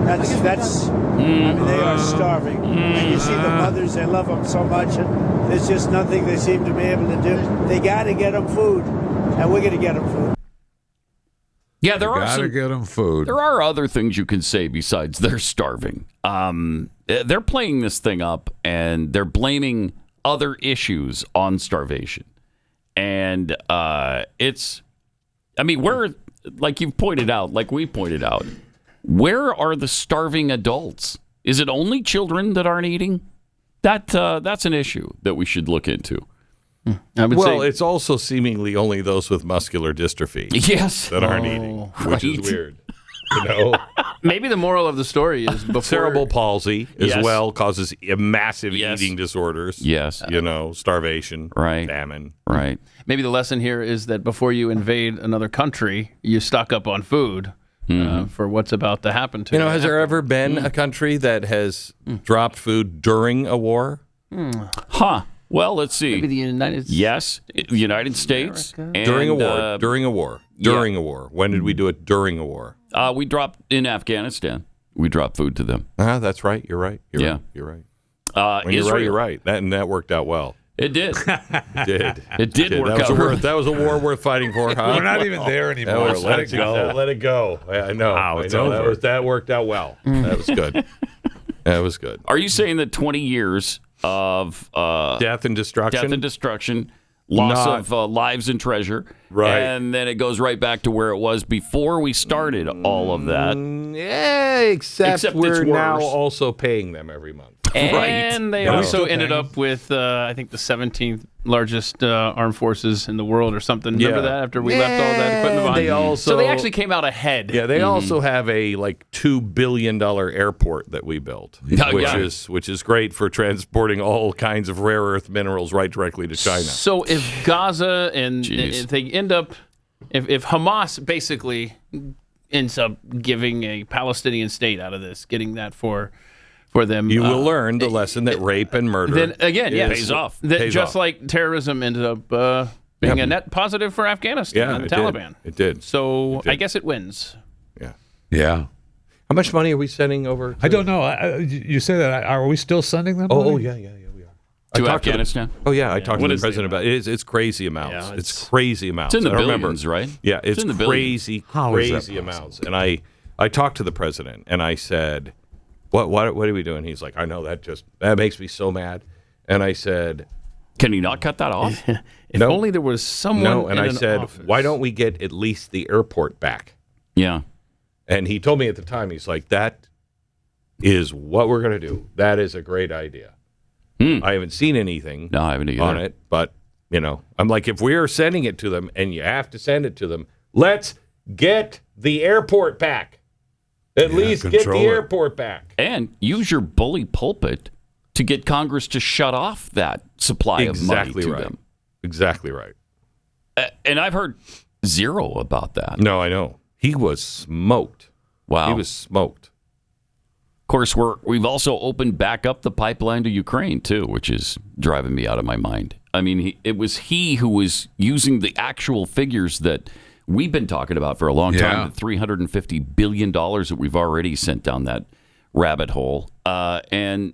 Speaker 7: That's I mean, they are starving. And you see the mothers, they love them so much, and there's just nothing they seem to be able to do. They got to get them food, and we're going to get them food.
Speaker 2: Yeah, there are
Speaker 3: Gotta
Speaker 2: some.
Speaker 3: get them food.
Speaker 2: There are other things you can say besides they're starving. They're playing this thing up and they're blaming other issues on starvation. And it's, I mean, where, like you've pointed out, like we pointed out, where are the starving adults? Is it only children that aren't eating? That's an issue that we should look into.
Speaker 4: I would
Speaker 8: Well,
Speaker 4: say
Speaker 8: it's also seemingly only those with muscular dystrophy
Speaker 2: Yes.
Speaker 8: that aren't eating, which is weird.
Speaker 4: maybe the moral of the story is before
Speaker 8: Cerebral palsy as
Speaker 2: Yes.
Speaker 8: well causes massive
Speaker 2: Yes.
Speaker 8: eating disorders.
Speaker 2: Yes.
Speaker 8: Starvation,
Speaker 2: Right.
Speaker 8: famine.
Speaker 2: Right.
Speaker 4: maybe the lesson here is that before you invade another country, you stock up on food for what's about to happen to you.
Speaker 8: Has there ever been a country that has dropped food during a war?
Speaker 2: Huh. Well, let's see.
Speaker 4: Maybe the United States.
Speaker 2: Yes, the United States. And,
Speaker 8: During a war. During a war.
Speaker 2: yeah.
Speaker 8: During a war. When did we do it during a war?
Speaker 2: We dropped in Afghanistan. We dropped food to them.
Speaker 8: That's right. You're right. You're
Speaker 2: Yeah.
Speaker 8: right. You're right. When you're right, you're right. That worked out well.
Speaker 2: It did.
Speaker 8: It did.
Speaker 2: It did work out.
Speaker 8: That was a war worth fighting for, huh?
Speaker 3: We're not even there anymore.
Speaker 8: Let it go. Let it go. I know.
Speaker 3: Wow, it's over.
Speaker 8: That worked out well. That was good. That was good.
Speaker 2: Are you saying that 20 years of
Speaker 8: Death and destruction,
Speaker 2: loss of lives and treasure,
Speaker 8: right,
Speaker 2: and then it goes right back to where it was before we started all of that?
Speaker 8: Yeah, except we're now also paying them every month.
Speaker 4: And they also ended up with, I think, the 17th largest armed forces in the world or something. Remember that after we left all that equipment behind? So they actually came out ahead.
Speaker 8: Yeah, they also have a $2 billion airport that we built, which is great for transporting all kinds of rare earth minerals right directly to China.
Speaker 4: So if Gaza and if they end up, if Hamas basically ends up giving a Palestinian state out of this, getting that for them.
Speaker 8: You will learn the lesson that rape and murder
Speaker 4: then again,
Speaker 2: pays off.
Speaker 4: Just like terrorism ended up being a net positive for Afghanistan and the Taliban.
Speaker 8: It did.
Speaker 4: So I guess it wins.
Speaker 3: Yeah.
Speaker 8: How much money are we sending over?
Speaker 3: I don't know. You say that. Are we still sending them?
Speaker 8: Oh,
Speaker 3: money?
Speaker 8: yeah, we are.
Speaker 2: To Afghanistan?
Speaker 8: I talked to the president about it. It's crazy amounts.
Speaker 4: Yeah,
Speaker 8: it's crazy amounts.
Speaker 2: It's in the
Speaker 8: I
Speaker 2: billions,
Speaker 8: remember.
Speaker 2: right?
Speaker 8: Yeah, it's
Speaker 2: in the
Speaker 8: crazy, crazy amounts. And I talked to the president, and I said, What are we doing? He's like, I know, that makes me so mad. And I said,
Speaker 2: can you not cut that off?
Speaker 4: If only there was someone.
Speaker 8: No, and
Speaker 4: in
Speaker 8: I
Speaker 4: an
Speaker 8: said,
Speaker 4: office.
Speaker 8: why don't we get at least the airport back?
Speaker 2: Yeah.
Speaker 8: And he told me at the time, he's like, that is what we're going to do. That is a great idea. I haven't seen anything
Speaker 2: I haven't either.
Speaker 8: on it, but, I'm like, if we are sending it to them and you have to send it to them, let's get the airport back. At least get the airport back.
Speaker 2: And use your bully pulpit to get Congress to shut off that supply of money to them.
Speaker 8: Exactly right.
Speaker 2: And I've heard zero about that.
Speaker 8: No, I know. He was smoked.
Speaker 2: Wow.
Speaker 8: He was smoked.
Speaker 2: Of course, we've also opened back up the pipeline to Ukraine, too, which is driving me out of my mind. I mean, it was he who was using the actual figures that we've been talking about for a long time, the $350 billion that we've already sent down that rabbit hole. And,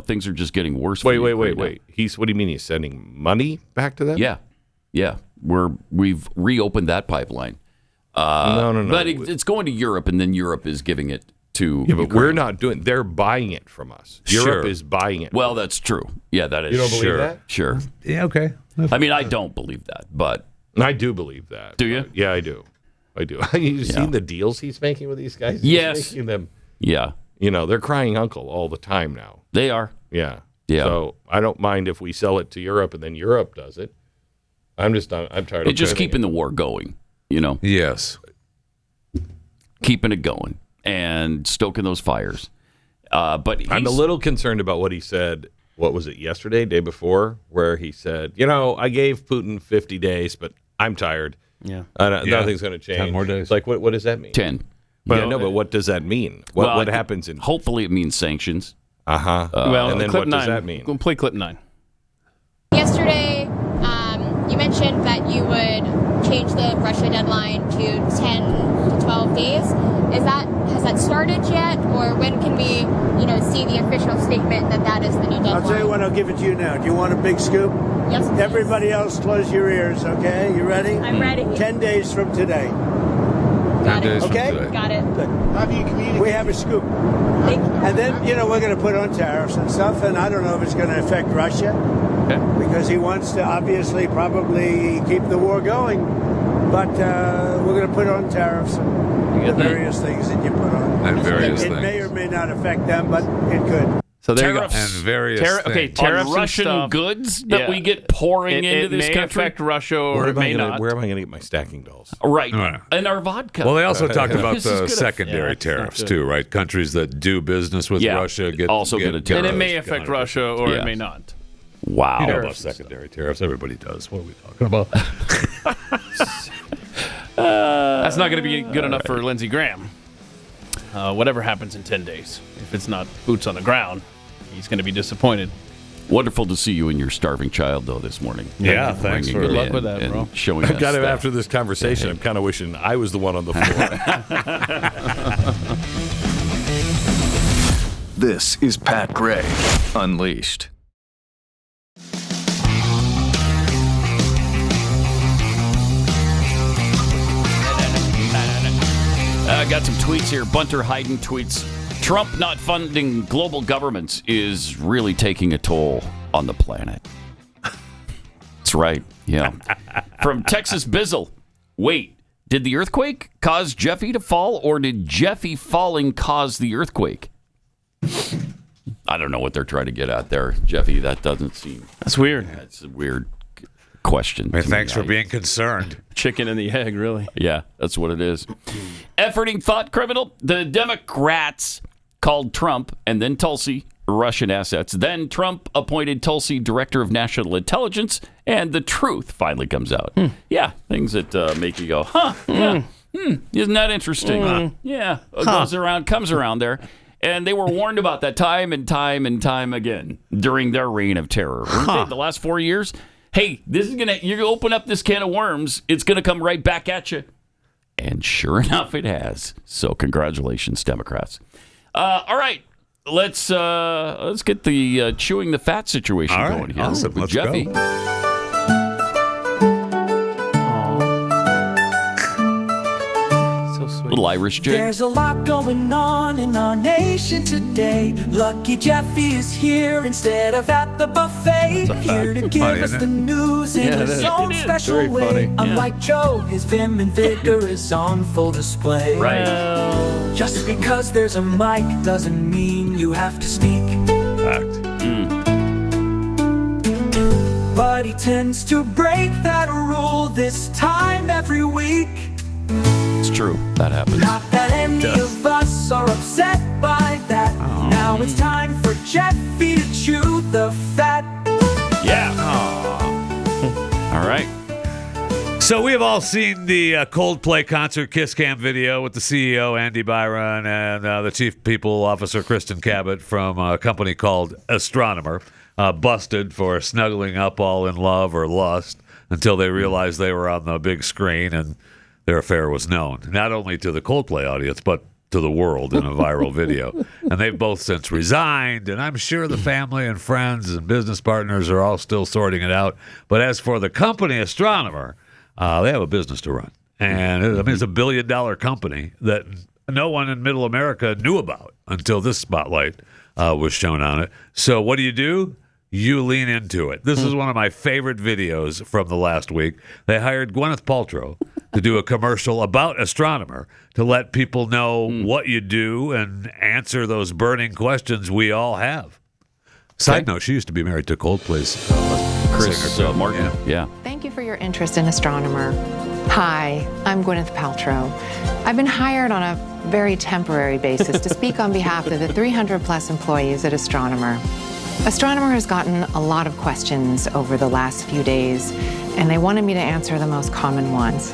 Speaker 2: things are just getting worse.
Speaker 8: Wait. What do you mean he's sending money back to them?
Speaker 2: Yeah. We've reopened that pipeline.
Speaker 8: No.
Speaker 2: But it's going to Europe, and then Europe is giving it to
Speaker 8: but we're not doing it. They're buying it from us. Europe is buying it.
Speaker 2: Well, that's true. Yeah, that is.
Speaker 8: You don't believe that?
Speaker 2: Sure.
Speaker 3: Yeah, okay.
Speaker 2: I mean, I don't believe that, but...
Speaker 8: I do believe that.
Speaker 2: Do you?
Speaker 8: Yeah, I do. You've seen the deals he's making with these guys?
Speaker 2: Yes.
Speaker 8: He's making them,
Speaker 2: yeah.
Speaker 8: They're crying uncle all the time now.
Speaker 2: They are.
Speaker 8: Yeah.
Speaker 2: Yeah.
Speaker 8: So I don't mind if we sell it to Europe and then Europe does it. I'm tired of
Speaker 2: just keeping the war going,
Speaker 3: Yes.
Speaker 2: Keeping it going and stoking those fires. But
Speaker 8: I'm a little concerned about what he said. What was it, yesterday, day before, where he said, I gave Putin 50 days, but I'm tired.
Speaker 4: Yeah.
Speaker 8: Nothing's going to change.
Speaker 3: 10 more days.
Speaker 8: It's like, what does that mean?
Speaker 2: 10.
Speaker 8: But what does that mean? What happens in...
Speaker 2: Hopefully it means sanctions.
Speaker 8: Uh-huh.
Speaker 4: And
Speaker 8: then
Speaker 4: clip
Speaker 8: what does that mean?
Speaker 4: We'll play clip 9.
Speaker 9: Yesterday, you mentioned that you would change the Russia deadline to 10 to 12 days. Has that started yet, or when can we, see the official statement that is the new deadline?
Speaker 7: I'll tell you what, I'll give it to you now. Do you want a big scoop?
Speaker 9: Yes, please.
Speaker 7: Everybody else, close your ears, okay? You ready?
Speaker 9: I'm ready.
Speaker 7: 10 days from today.
Speaker 3: 10 days from
Speaker 7: Okay.
Speaker 3: today.
Speaker 9: Got it.
Speaker 6: Have you communicated?
Speaker 7: We have a scoop.
Speaker 9: Thank you.
Speaker 7: And then, we're going to put on tariffs and stuff, and I don't know if it's going to affect Russia, because he wants to obviously probably keep the war going. But we're going to put on tariffs and the various things that you put on.
Speaker 3: And various
Speaker 7: It
Speaker 3: things.
Speaker 7: may or may not affect them, but it could.
Speaker 4: So there
Speaker 2: Tariffs.
Speaker 4: you go.
Speaker 3: And various things.
Speaker 4: Okay, tariffs
Speaker 2: on Russian
Speaker 4: and stuff.
Speaker 2: goods that we get pouring into this
Speaker 4: may
Speaker 2: country.
Speaker 4: affect Russia, or it may not.
Speaker 8: Where am I going to get my stacking dolls?
Speaker 2: Right.
Speaker 3: Right.
Speaker 2: And our vodka.
Speaker 3: Well, they also talked about
Speaker 2: This is
Speaker 3: the
Speaker 2: gonna-
Speaker 3: secondary
Speaker 4: that's not
Speaker 3: tariffs,
Speaker 4: good.
Speaker 3: too, right? Countries that do business with Russia get
Speaker 2: get a tariff.
Speaker 4: And it may affect Russia, or
Speaker 2: Yes.
Speaker 4: it may not.
Speaker 2: Wow.
Speaker 3: You know about secondary tariffs. Everybody does. What are we talking about?
Speaker 4: That's not going to be good enough for Lindsey Graham. Whatever happens in 10 days, if it's not boots on the ground, he's going to be disappointed.
Speaker 2: Wonderful to see you and your starving child, though, this morning.
Speaker 3: Yeah,
Speaker 2: Thank you
Speaker 3: thanks
Speaker 2: bringing
Speaker 3: for-
Speaker 2: it
Speaker 4: Good luck
Speaker 2: in
Speaker 4: with that,
Speaker 2: and
Speaker 4: bro.
Speaker 2: Showing
Speaker 8: I've
Speaker 2: us
Speaker 8: got
Speaker 2: that.
Speaker 8: after this conversation, I'm kind of wishing I was the one on the floor.
Speaker 10: This is Pat Gray Unleashed.
Speaker 2: I got some tweets here. Bunter Hayden tweets, Trump not funding global governments is really taking a toll on the planet. That's right. Yeah. From Texas Bizzle. Wait, did the earthquake cause Jeffy to fall, or did Jeffy falling cause the earthquake? I don't know what they're trying to get at there, Jeffy. That doesn't seem...
Speaker 4: That's weird.
Speaker 2: That's a weird question.
Speaker 3: Hey, thanks for being concerned.
Speaker 4: Chicken and the egg, really.
Speaker 2: Yeah, that's what it is. Efforting thought criminal. The Democrats called Trump and then Tulsi Russian assets. Then Trump appointed Tulsi director of national intelligence, and the truth finally comes out. Yeah, things that make you go, huh? Yeah, isn't that interesting? Yeah, goes around, comes around there. And they were warned about that time and time and time again during their reign of terror. Weren't they, the last 4 years? Hey, this is you open up this can of worms, it's gonna come right back at you. And sure enough, it has. So congratulations, Democrats. All right, let's get the chewing the fat situation going here.
Speaker 3: Awesome.
Speaker 2: With
Speaker 3: Let's
Speaker 2: Jeffy.
Speaker 3: go.
Speaker 2: Little Irish jig.
Speaker 11: There's a lot going on in our nation today. Lucky Jeffy is here instead of at the buffet. Here to give us the news in his own special way. Unlike Joe, his vim and vigor is on full display.
Speaker 2: Right.
Speaker 11: Just because there's a mic doesn't mean you have to speak.
Speaker 3: Fact.
Speaker 11: But he tends to break that rule this time every week.
Speaker 2: It's true. That happens.
Speaker 11: Not that any of us are upset by that. Now it's time for Jeffy to chew the fat.
Speaker 2: Yeah. All right.
Speaker 3: So we have all seen the Coldplay concert kiss cam video with the CEO, Andy Byron, and the chief people officer, Kristen Cabot, from a company called Astronomer, busted for snuggling up all in love or lust until they realized they were on the big screen and their affair was known, not only to the Coldplay audience, but to the world in a viral video. And they've both since resigned, and I'm sure the family and friends and business partners are all still sorting it out. But as for the company Astronomer, they have a business to run. And it's a $1 billion company that no one in middle America knew about until this spotlight was shown on it. So what do? You lean into it. This is one of my favorite videos from the last week. They hired Gwyneth Paltrow to do a commercial about Astronomer to let people know what you do and answer those burning questions we all have. Side note, she used to be married to Coldplay's
Speaker 2: Chris Martin. Yeah.
Speaker 12: Thank you for your interest in Astronomer. Hi, I'm Gwyneth Paltrow. I've been hired on a very temporary basis to speak on behalf of the 300-plus employees at Astronomer. Astronomer has gotten a lot of questions over the last few days, and they wanted me to answer the most common ones.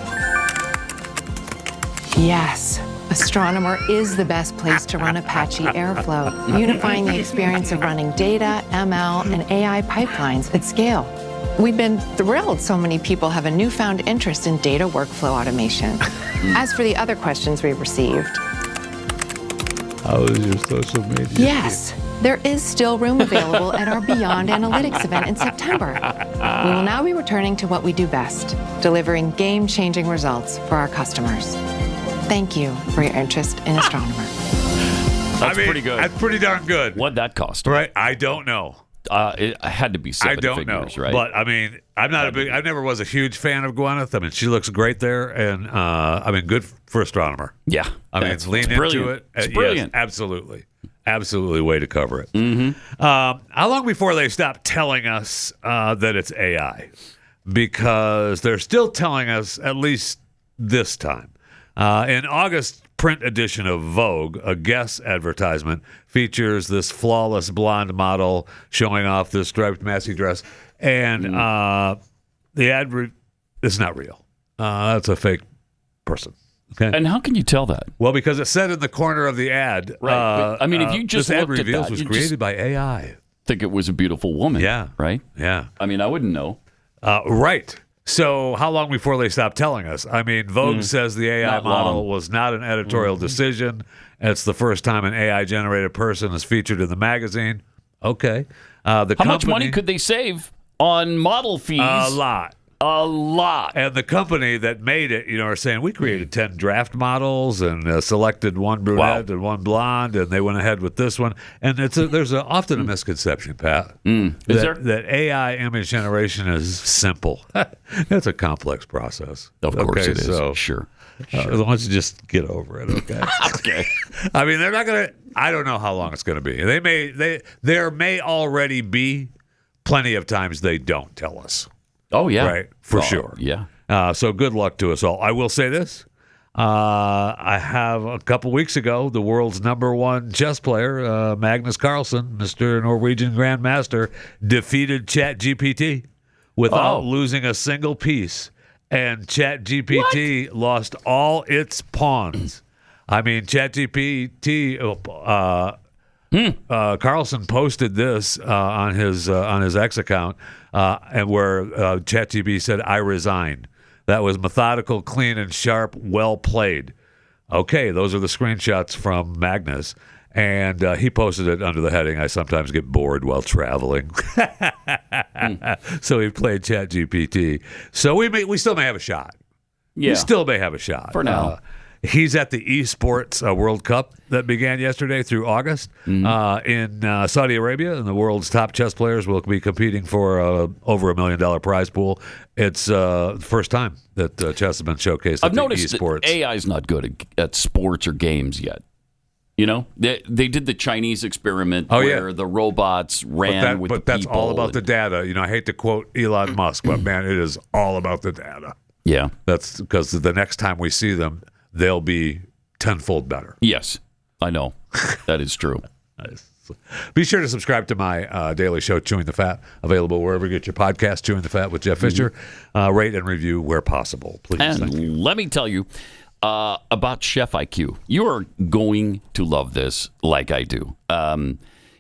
Speaker 12: Yes, Astronomer is the best place to run Apache Airflow, unifying the experience of running data, ML, and AI pipelines at scale. We've been thrilled so many people have a newfound interest in data workflow automation. As for the other questions we received.
Speaker 3: How is your social media?
Speaker 12: Yes, there is still room available at our Beyond Analytics event in September. We will now be returning to what we do best, delivering game-changing results for our customers. Thank you for your interest in Astronomer.
Speaker 2: That's pretty good.
Speaker 3: That's pretty darn good.
Speaker 2: What'd that cost?
Speaker 3: Right? I don't know.
Speaker 2: It had to be seven figures, right?
Speaker 3: But I mean, I never was a huge fan of Gwyneth. I mean, she looks great there, and good for Astronomer.
Speaker 2: Yeah,
Speaker 3: I mean, lean into it.
Speaker 2: It's brilliant.
Speaker 3: Yes, absolutely, way to cover it. Mm-hmm. How long before they stop telling us that it's AI? Because they're still telling us, at least this time. In August print edition of Vogue, a Guess advertisement features this flawless blonde model showing off this striped maxi dress, and the ad is not real. That's a fake person. Okay.
Speaker 2: And how can you tell that?
Speaker 3: Well, because it said in the corner of the ad.
Speaker 2: Right. I mean, if you just
Speaker 3: this ad
Speaker 2: looked at
Speaker 3: reveals
Speaker 2: that,
Speaker 3: was
Speaker 2: you
Speaker 3: created by AI.
Speaker 2: Think it was a beautiful woman.
Speaker 3: Yeah.
Speaker 2: Right.
Speaker 3: Yeah.
Speaker 2: I mean, I wouldn't know.
Speaker 3: Right. So how long before they stop telling us? I mean, Vogue says the AI model was not an editorial decision, It's the first time an AI-generated person is featured in the magazine. Okay.
Speaker 2: How much money could they save on model fees?
Speaker 3: A lot.
Speaker 2: A lot.
Speaker 3: And the company that made it, are saying we created 10 draft models and selected one brunette and one blonde, and they went ahead with this one. And there's often a misconception, Pat, that AI image generation is simple. It's a complex process.
Speaker 2: Of course it is. So, sure.
Speaker 3: Why don't you just get over it, okay?
Speaker 2: Okay.
Speaker 3: I mean, they're not going to. I don't know how long it's going to be. There may already be plenty of times they don't tell us.
Speaker 2: Oh, yeah.
Speaker 3: Right, for sure.
Speaker 2: Yeah.
Speaker 3: So good luck to us all. I will say this. I have a couple weeks ago, the world's number one chess player, Magnus Carlsen, Mr. Norwegian Grandmaster, defeated Chat GPT without losing a single piece. And Chat GPT lost all its pawns. I mean, Chat GPT... Carlson posted this on his X account, and where ChatGPT said, "I resign." That was methodical, clean, and sharp. Well played. Okay, those are the screenshots from Magnus, and he posted it under the heading, "I sometimes get bored while traveling." So he played ChatGPT. So we still may have a shot.
Speaker 2: Yeah,
Speaker 3: we still may have a shot
Speaker 2: for now.
Speaker 3: He's at the Esports World Cup that began yesterday through August in Saudi Arabia, and the world's top chess players will be competing for over $1 million prize pool. It's the first time that chess has been showcased at the Esports.
Speaker 2: That AI is not good at sports or games yet. They did the Chinese experiment where the robots ran with the people. But
Speaker 3: that's all about the data. I hate to quote Elon Musk, but man, it is all about the data.
Speaker 2: Yeah.
Speaker 3: That's because the next time we see them, they'll be tenfold better.
Speaker 2: Yes, I know. That is true.
Speaker 3: Be sure to subscribe to my daily show, Chewing the Fat, available wherever you get your podcast, Chewing the Fat with Jeff Fisher. Rate and review where possible, please.
Speaker 2: And let me tell you about Chef IQ. You are going to love this like I do.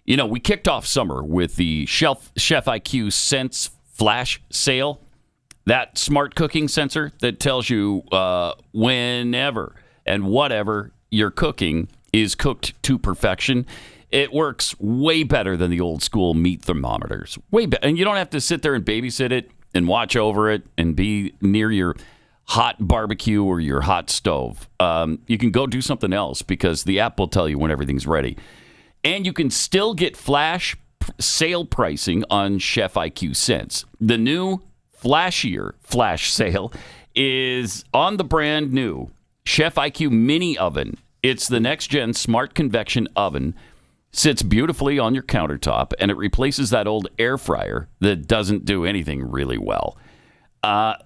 Speaker 2: We kicked off summer with the Chef IQ Sense Flash Sale. That smart cooking sensor that tells you whenever and whatever you're cooking is cooked to perfection. It works way better than the old school meat thermometers. Way better. And you don't have to sit there and babysit it and watch over it and be near your hot barbecue or your hot stove. You can go do something else because the app will tell you when everything's ready. And you can still get flash sale pricing on Chef IQ Sense. The new flashier flash sale is on the brand new Chef IQ mini oven. It's the next gen smart convection oven. Sits beautifully on your countertop, and it replaces that old air fryer that doesn't do anything really well.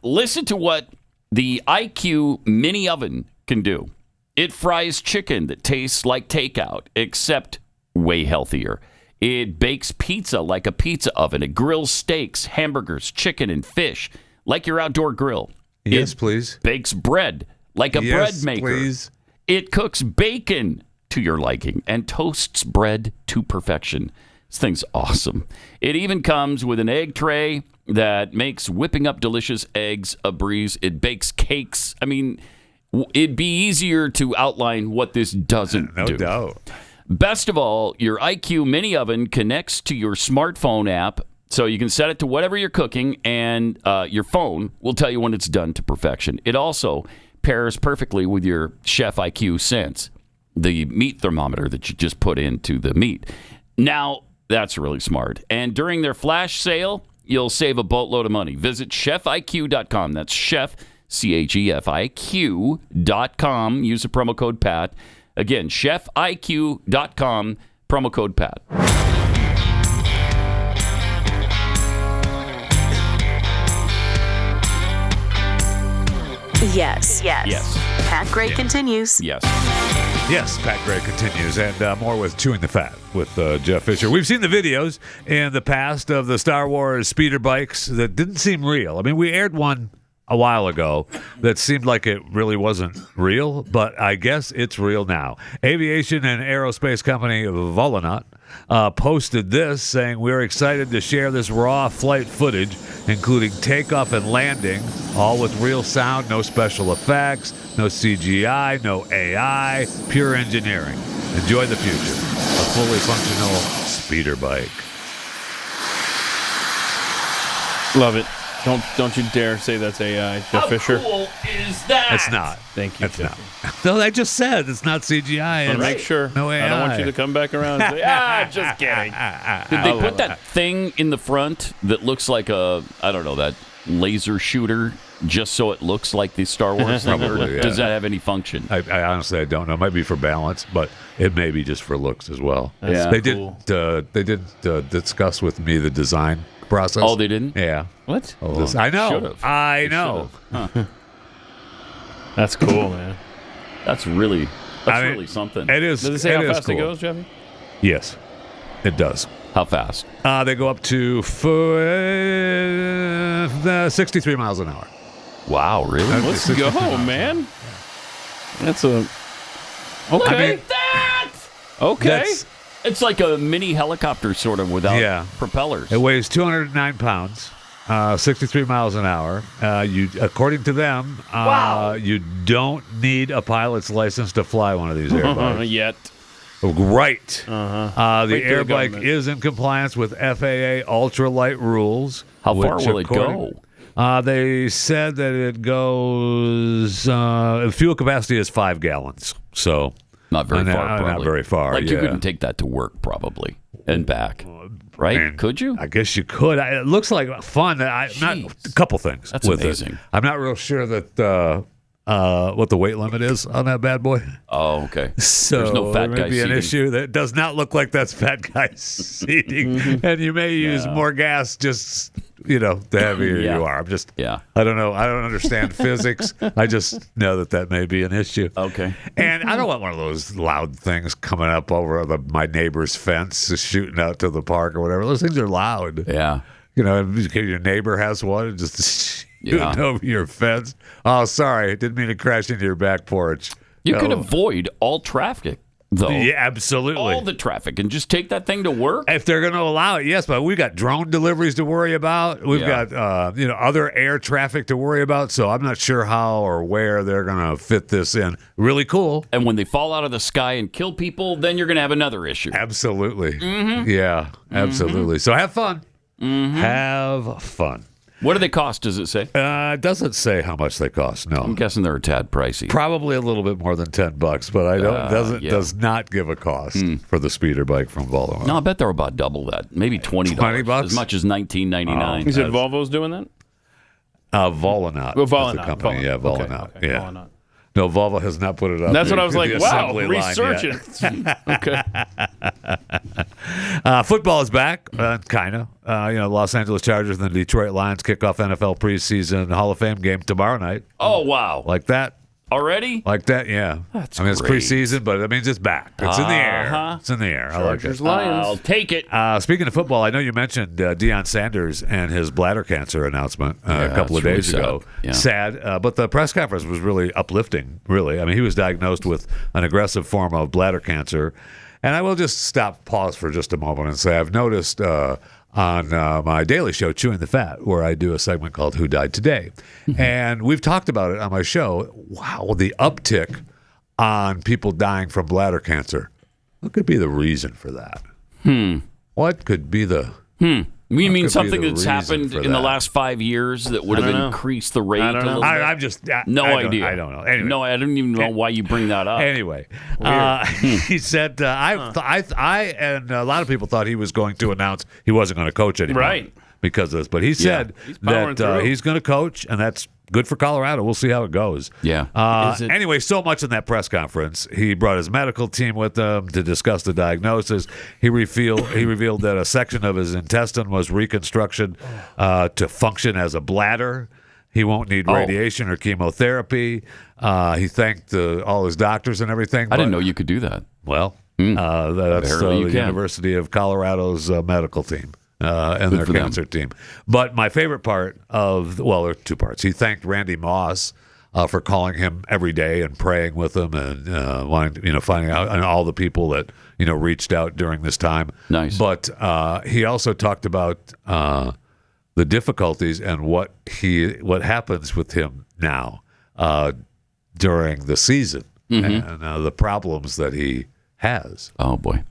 Speaker 2: Listen to what the IQ mini oven can do. It fries chicken that tastes like takeout, except way healthier. It bakes pizza like a pizza oven. It grills steaks, hamburgers, chicken, and fish like your outdoor grill.
Speaker 3: Yes, please.
Speaker 2: Bakes bread like a bread maker.
Speaker 3: Please.
Speaker 2: It cooks bacon to your liking and toasts bread to perfection. This thing's awesome. It even comes with an egg tray that makes whipping up delicious eggs a breeze. It bakes cakes. I mean, it'd be easier to outline what this doesn't do.
Speaker 3: No doubt.
Speaker 2: Best of all, your IQ mini oven connects to your smartphone app, so you can set it to whatever you're cooking, and your phone will tell you when it's done to perfection. It also pairs perfectly with your Chef IQ Sense, the meat thermometer that you just put into the meat. Now, that's really smart. And during their flash sale, you'll save a boatload of money. Visit chefiq.com. That's chef, CHEFIQ.com. Use the promo code PAT. Again, chefiq.com, promo code PAT.
Speaker 1: Yes. Pat Gray continues.
Speaker 2: Yes.
Speaker 3: Yes, Pat Gray continues, and more with Chewing the Fat with Jeff Fisher. We've seen the videos in the past of the Star Wars speeder bikes that didn't seem real. I mean, we aired one a while ago that seemed like it really wasn't real, but I guess it's real now. Aviation and aerospace company Volonaut posted this, saying, "We're excited to share this raw flight footage, including takeoff and landing, all with real sound, no special effects, no CGI, no AI, pure engineering. Enjoy the future. A fully functional speeder bike."
Speaker 4: Love it. Don't you dare say that's AI, Jeff Fisher.
Speaker 2: How cool is that?
Speaker 3: It's not.
Speaker 4: Thank you,
Speaker 3: It's
Speaker 4: Jeff.
Speaker 3: not. No, I just said it's not CGI.
Speaker 4: I want to make sure.
Speaker 3: No AI.
Speaker 4: I don't want you to come back around and say, just kidding.
Speaker 2: Did they put that thing in the front that looks like that laser shooter, just so it looks like the Star Wars thing?
Speaker 3: Probably,
Speaker 2: Or does that have any function?
Speaker 3: I honestly, I don't know. It might be for balance, but it may be just for looks as well.
Speaker 4: That's
Speaker 3: They
Speaker 4: cool.
Speaker 3: didn't discuss with me the design process.
Speaker 2: Oh, they didn't?
Speaker 3: Yeah.
Speaker 4: What?
Speaker 3: I know.
Speaker 2: Should've.
Speaker 3: I
Speaker 2: They
Speaker 3: know.
Speaker 2: should've. Huh.
Speaker 4: That's cool, man.
Speaker 2: That's really something.
Speaker 3: It is.
Speaker 4: Does it say how fast
Speaker 3: cool.
Speaker 4: it goes, Jeffy?
Speaker 3: Yes, it does.
Speaker 2: How fast?
Speaker 3: They go up to 63 miles an hour.
Speaker 2: Wow, really?
Speaker 4: Let's go, man. That's a... Okay.
Speaker 3: I mean,
Speaker 4: okay.
Speaker 2: It's like a mini helicopter, sort of, without propellers.
Speaker 3: It weighs 209 pounds, 63 miles an hour. According to them, you don't need a pilot's license to fly one of these air bikes.
Speaker 4: Yet.
Speaker 3: Right.
Speaker 4: Uh-huh.
Speaker 3: The air bike is in compliance with FAA ultralight rules.
Speaker 2: How far will it go?
Speaker 3: They said that it goes. Fuel capacity is 5 gallons, so
Speaker 2: not very far. Probably.
Speaker 3: Not very far.
Speaker 2: Like you couldn't take that to work, probably, and back. Right?
Speaker 3: Man,
Speaker 2: could you?
Speaker 3: I guess you could. It looks like fun. A couple things.
Speaker 2: That's
Speaker 3: with
Speaker 2: amazing.
Speaker 3: It. I'm not real sure that what the weight limit is on that bad boy.
Speaker 2: Oh, okay.
Speaker 3: So
Speaker 2: there's no fat
Speaker 3: there
Speaker 2: guy
Speaker 3: may be an
Speaker 2: seating.
Speaker 3: issue that does not look like that's fat guy seating, and you may use more gas just the heavier you are. I don't know. I don't understand physics. I just know that may be an issue.
Speaker 2: Okay.
Speaker 3: And I don't want one of those loud things coming up over my neighbor's fence, just shooting out to the park or whatever. Those things are loud.
Speaker 2: Yeah.
Speaker 3: If your neighbor has one, just shooting over your fence. Oh, sorry, didn't mean to crash into your back porch.
Speaker 2: You could avoid all traffic, though.
Speaker 3: Yeah, absolutely.
Speaker 2: All the traffic, and just take that thing to work.
Speaker 3: If they're going to allow it, yes. But we've got drone deliveries to worry about. We've got other air traffic to worry about. So I'm not sure how or where they're going to fit this in. Really cool.
Speaker 2: And when they fall out of the sky and kill people, then you're going to have another issue.
Speaker 3: Absolutely.
Speaker 2: Mm-hmm.
Speaker 3: Yeah, absolutely. So have fun.
Speaker 2: Mm-hmm.
Speaker 3: Have fun.
Speaker 2: What do they cost, does it say?
Speaker 3: It doesn't say how much they cost, no.
Speaker 2: I'm guessing they're a tad pricey.
Speaker 3: Probably a little bit more than $10, but does not give a cost for the speeder bike from Volvo.
Speaker 2: No, I bet they're about double that. Maybe $20.
Speaker 3: $20?
Speaker 2: As much as $19.99.
Speaker 4: You said Volvo's doing that?
Speaker 3: Volonaut.
Speaker 4: Well, Volonaut.
Speaker 3: Is the company. Yeah, Volonaut.
Speaker 4: Okay,
Speaker 3: Yeah.
Speaker 4: Volonaut.
Speaker 3: No, Volvo has not put it up.
Speaker 4: That's what I was like,
Speaker 3: the
Speaker 4: wow,
Speaker 3: assembly line
Speaker 4: researching. Okay.
Speaker 3: Football is back, kind of. Los Angeles Chargers and the Detroit Lions kick off NFL preseason Hall of Fame game tomorrow night.
Speaker 2: Oh, wow.
Speaker 3: Like that.
Speaker 2: Already?
Speaker 3: Like that, yeah.
Speaker 2: That's
Speaker 3: it's
Speaker 2: great.
Speaker 3: preseason, but it's back. It's in the air. It's in the air.
Speaker 4: Chargers,
Speaker 3: I like it.
Speaker 4: Lions.
Speaker 2: I'll take it.
Speaker 3: Speaking of football, I know you mentioned Deion Sanders and his bladder cancer announcement a couple of
Speaker 2: that's
Speaker 3: days
Speaker 2: really
Speaker 3: ago.
Speaker 2: sad.
Speaker 3: Sad, but the press conference was really uplifting, really. I mean, he was diagnosed with an aggressive form of bladder cancer. And I will just pause for just a moment and say I've noticed on my daily show, Chewing the Fat, where I do a segment called Who Died Today. And we've talked about it on my show. Wow, the uptick on people dying from bladder cancer. What could be the reason for that? What could be the...
Speaker 2: You mean something
Speaker 3: the
Speaker 2: that's
Speaker 3: reason
Speaker 2: happened
Speaker 3: for
Speaker 2: in the
Speaker 3: that?
Speaker 2: last 5 years that would have increased the rate?
Speaker 4: I don't know.
Speaker 3: I'm just...
Speaker 2: No idea.
Speaker 3: I don't know. Anyway.
Speaker 2: No, I don't even know why you bring that up.
Speaker 3: Anyway, he said, I and a lot of people thought he was going to announce he wasn't going to coach anymore.
Speaker 4: Right.
Speaker 3: Because of this. But he said
Speaker 4: powering
Speaker 3: that
Speaker 4: through.
Speaker 3: he's going to coach, and that's good for Colorado. We'll see how it goes.
Speaker 2: Yeah.
Speaker 3: Anyway, so much in that press conference. He brought his medical team with him to discuss the diagnosis. He revealed that a section of his intestine was reconstructed to function as a bladder. He won't need radiation or chemotherapy. He thanked all his doctors and everything.
Speaker 2: I didn't know you could do that.
Speaker 3: Well, that's
Speaker 2: Apparently you
Speaker 3: the
Speaker 2: can.
Speaker 3: University of Colorado's medical team. and their cancer team. But my favorite part of, well, there are two parts. He thanked Randy Moss for calling him every day and praying with him and wanting, finding out, and all the people that reached out during this time.
Speaker 2: Nice.
Speaker 3: But he also talked about the difficulties and what happens with him now during the season and the problems that he has.
Speaker 2: Oh boy.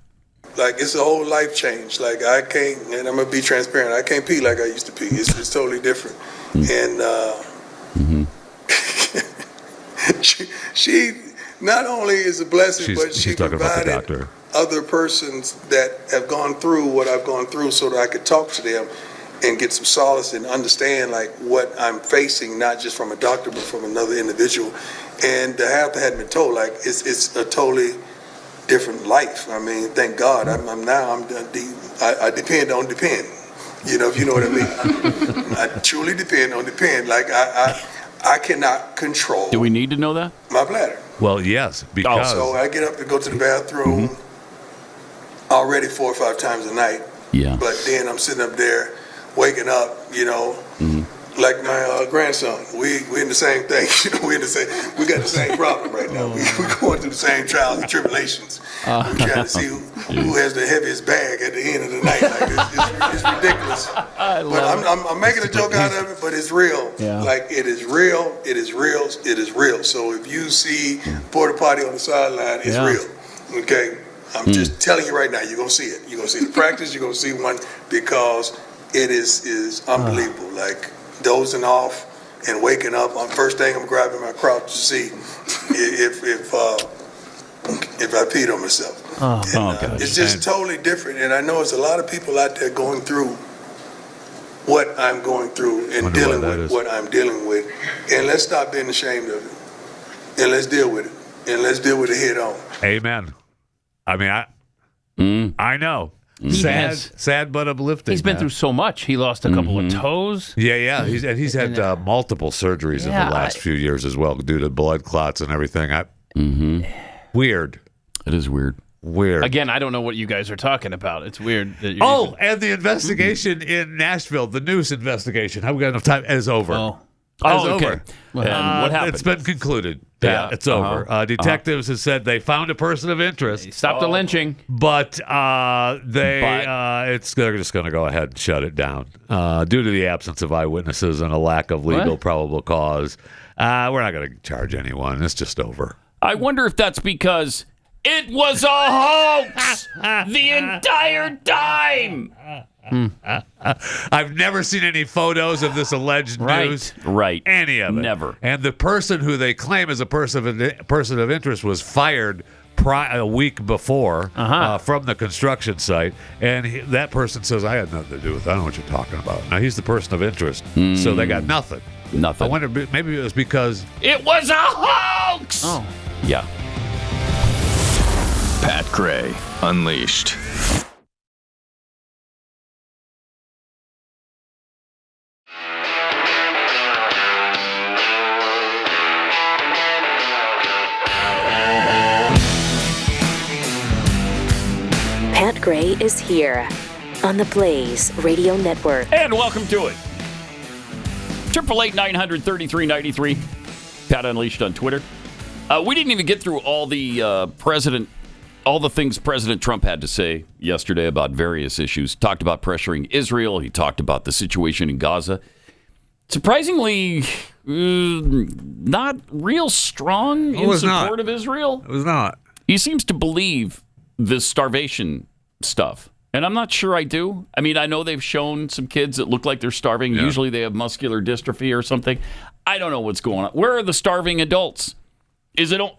Speaker 13: Like, it's a whole life change. Like, I can't, and I'm gonna be transparent, I can't pee like I used to pee. It's totally different. And she not only is a blessing, but she provided other persons that have gone through what I've gone through so that I could talk to them and get some solace and understand like what I'm facing, not just from a doctor, but from another individual. And the half that hadn't been told, like, it's a totally different life. I mean, thank God. I depend on depend. If you know what I mean. I truly depend on depend. Like, I cannot control.
Speaker 2: Do we need to know that?
Speaker 13: My bladder.
Speaker 3: Well, yes, because
Speaker 13: So I get up to go to the bathroom already 4 or 5 times a night.
Speaker 2: Yeah.
Speaker 13: But then I'm sitting up there, waking up, like my grandson. We in the same thing. We got the same problem right now. We're going through the same trials and tribulations. We're trying to see who has the heaviest bag at the end of the night. Like, it's ridiculous. But I'm making a joke out of it, but it's real.
Speaker 4: Yeah.
Speaker 13: Like, it is real. It is real. It is real. So if you see porta potty on the sideline, it's real. Okay. I'm just telling you right now, you're gonna see it. You're gonna see the practice. You're gonna see one because it is unbelievable. Like, dozing off and waking up. First thing I'm grabbing my crotch to see if I peed on myself. It's just totally different. And I know there's a lot of people out there going through what I'm going through and dealing with what I'm dealing with. And let's stop being ashamed of it. And let's deal with it. And let's deal with it head on.
Speaker 3: Amen. I mean, I know. Sad but uplifting.
Speaker 4: He's been through so much. He lost a couple of toes.
Speaker 3: Yeah. He's had multiple surgeries in the last few years as well due to blood clots and everything. Weird.
Speaker 2: It is weird.
Speaker 3: Weird.
Speaker 4: Again, I don't know what you guys are talking about. It's weird that you
Speaker 3: and the investigation in Nashville, the noose investigation. Haven't got enough time. Is over.
Speaker 2: Okay.
Speaker 3: Over.
Speaker 2: And what happened?
Speaker 3: It's been concluded. Yeah, it's over. Detectives have said they found a person of interest.
Speaker 4: Stop the lynching.
Speaker 3: But they're just going to go ahead and shut it down due to the absence of eyewitnesses and a lack of legal probable cause. We're not going to charge anyone. It's just over.
Speaker 2: I wonder if that's because it was a hoax the entire time.
Speaker 3: I've never seen any photos of this alleged news.
Speaker 2: Right.
Speaker 3: Any of it.
Speaker 2: Never.
Speaker 3: And the person who they claim is a person of interest was fired a week before from the construction site. And that person says, I had nothing to do with it. I don't know what you're talking about. Now, he's the person of interest. So they got nothing.
Speaker 2: Nothing.
Speaker 3: I wonder, maybe it was because
Speaker 2: it was a hoax.
Speaker 10: Oh.
Speaker 2: Yeah.
Speaker 10: Pat Gray, Unleashed.
Speaker 1: Pat Gray is here on the Blaze Radio Network.
Speaker 2: And welcome to it. 888-900-3393. Pat Unleashed on Twitter. We didn't even get through all the things President Trump had to say yesterday about various issues. Talked about pressuring Israel. He talked about the situation in Gaza. Surprisingly, not real strong in support of Israel.
Speaker 3: It was not.
Speaker 2: He seems to believe this starvation stuff. And I'm not sure I do. I mean, I know they've shown some kids that look like they're starving. Yeah. Usually they have muscular dystrophy or something. I don't know what's going on. Where are the starving adults?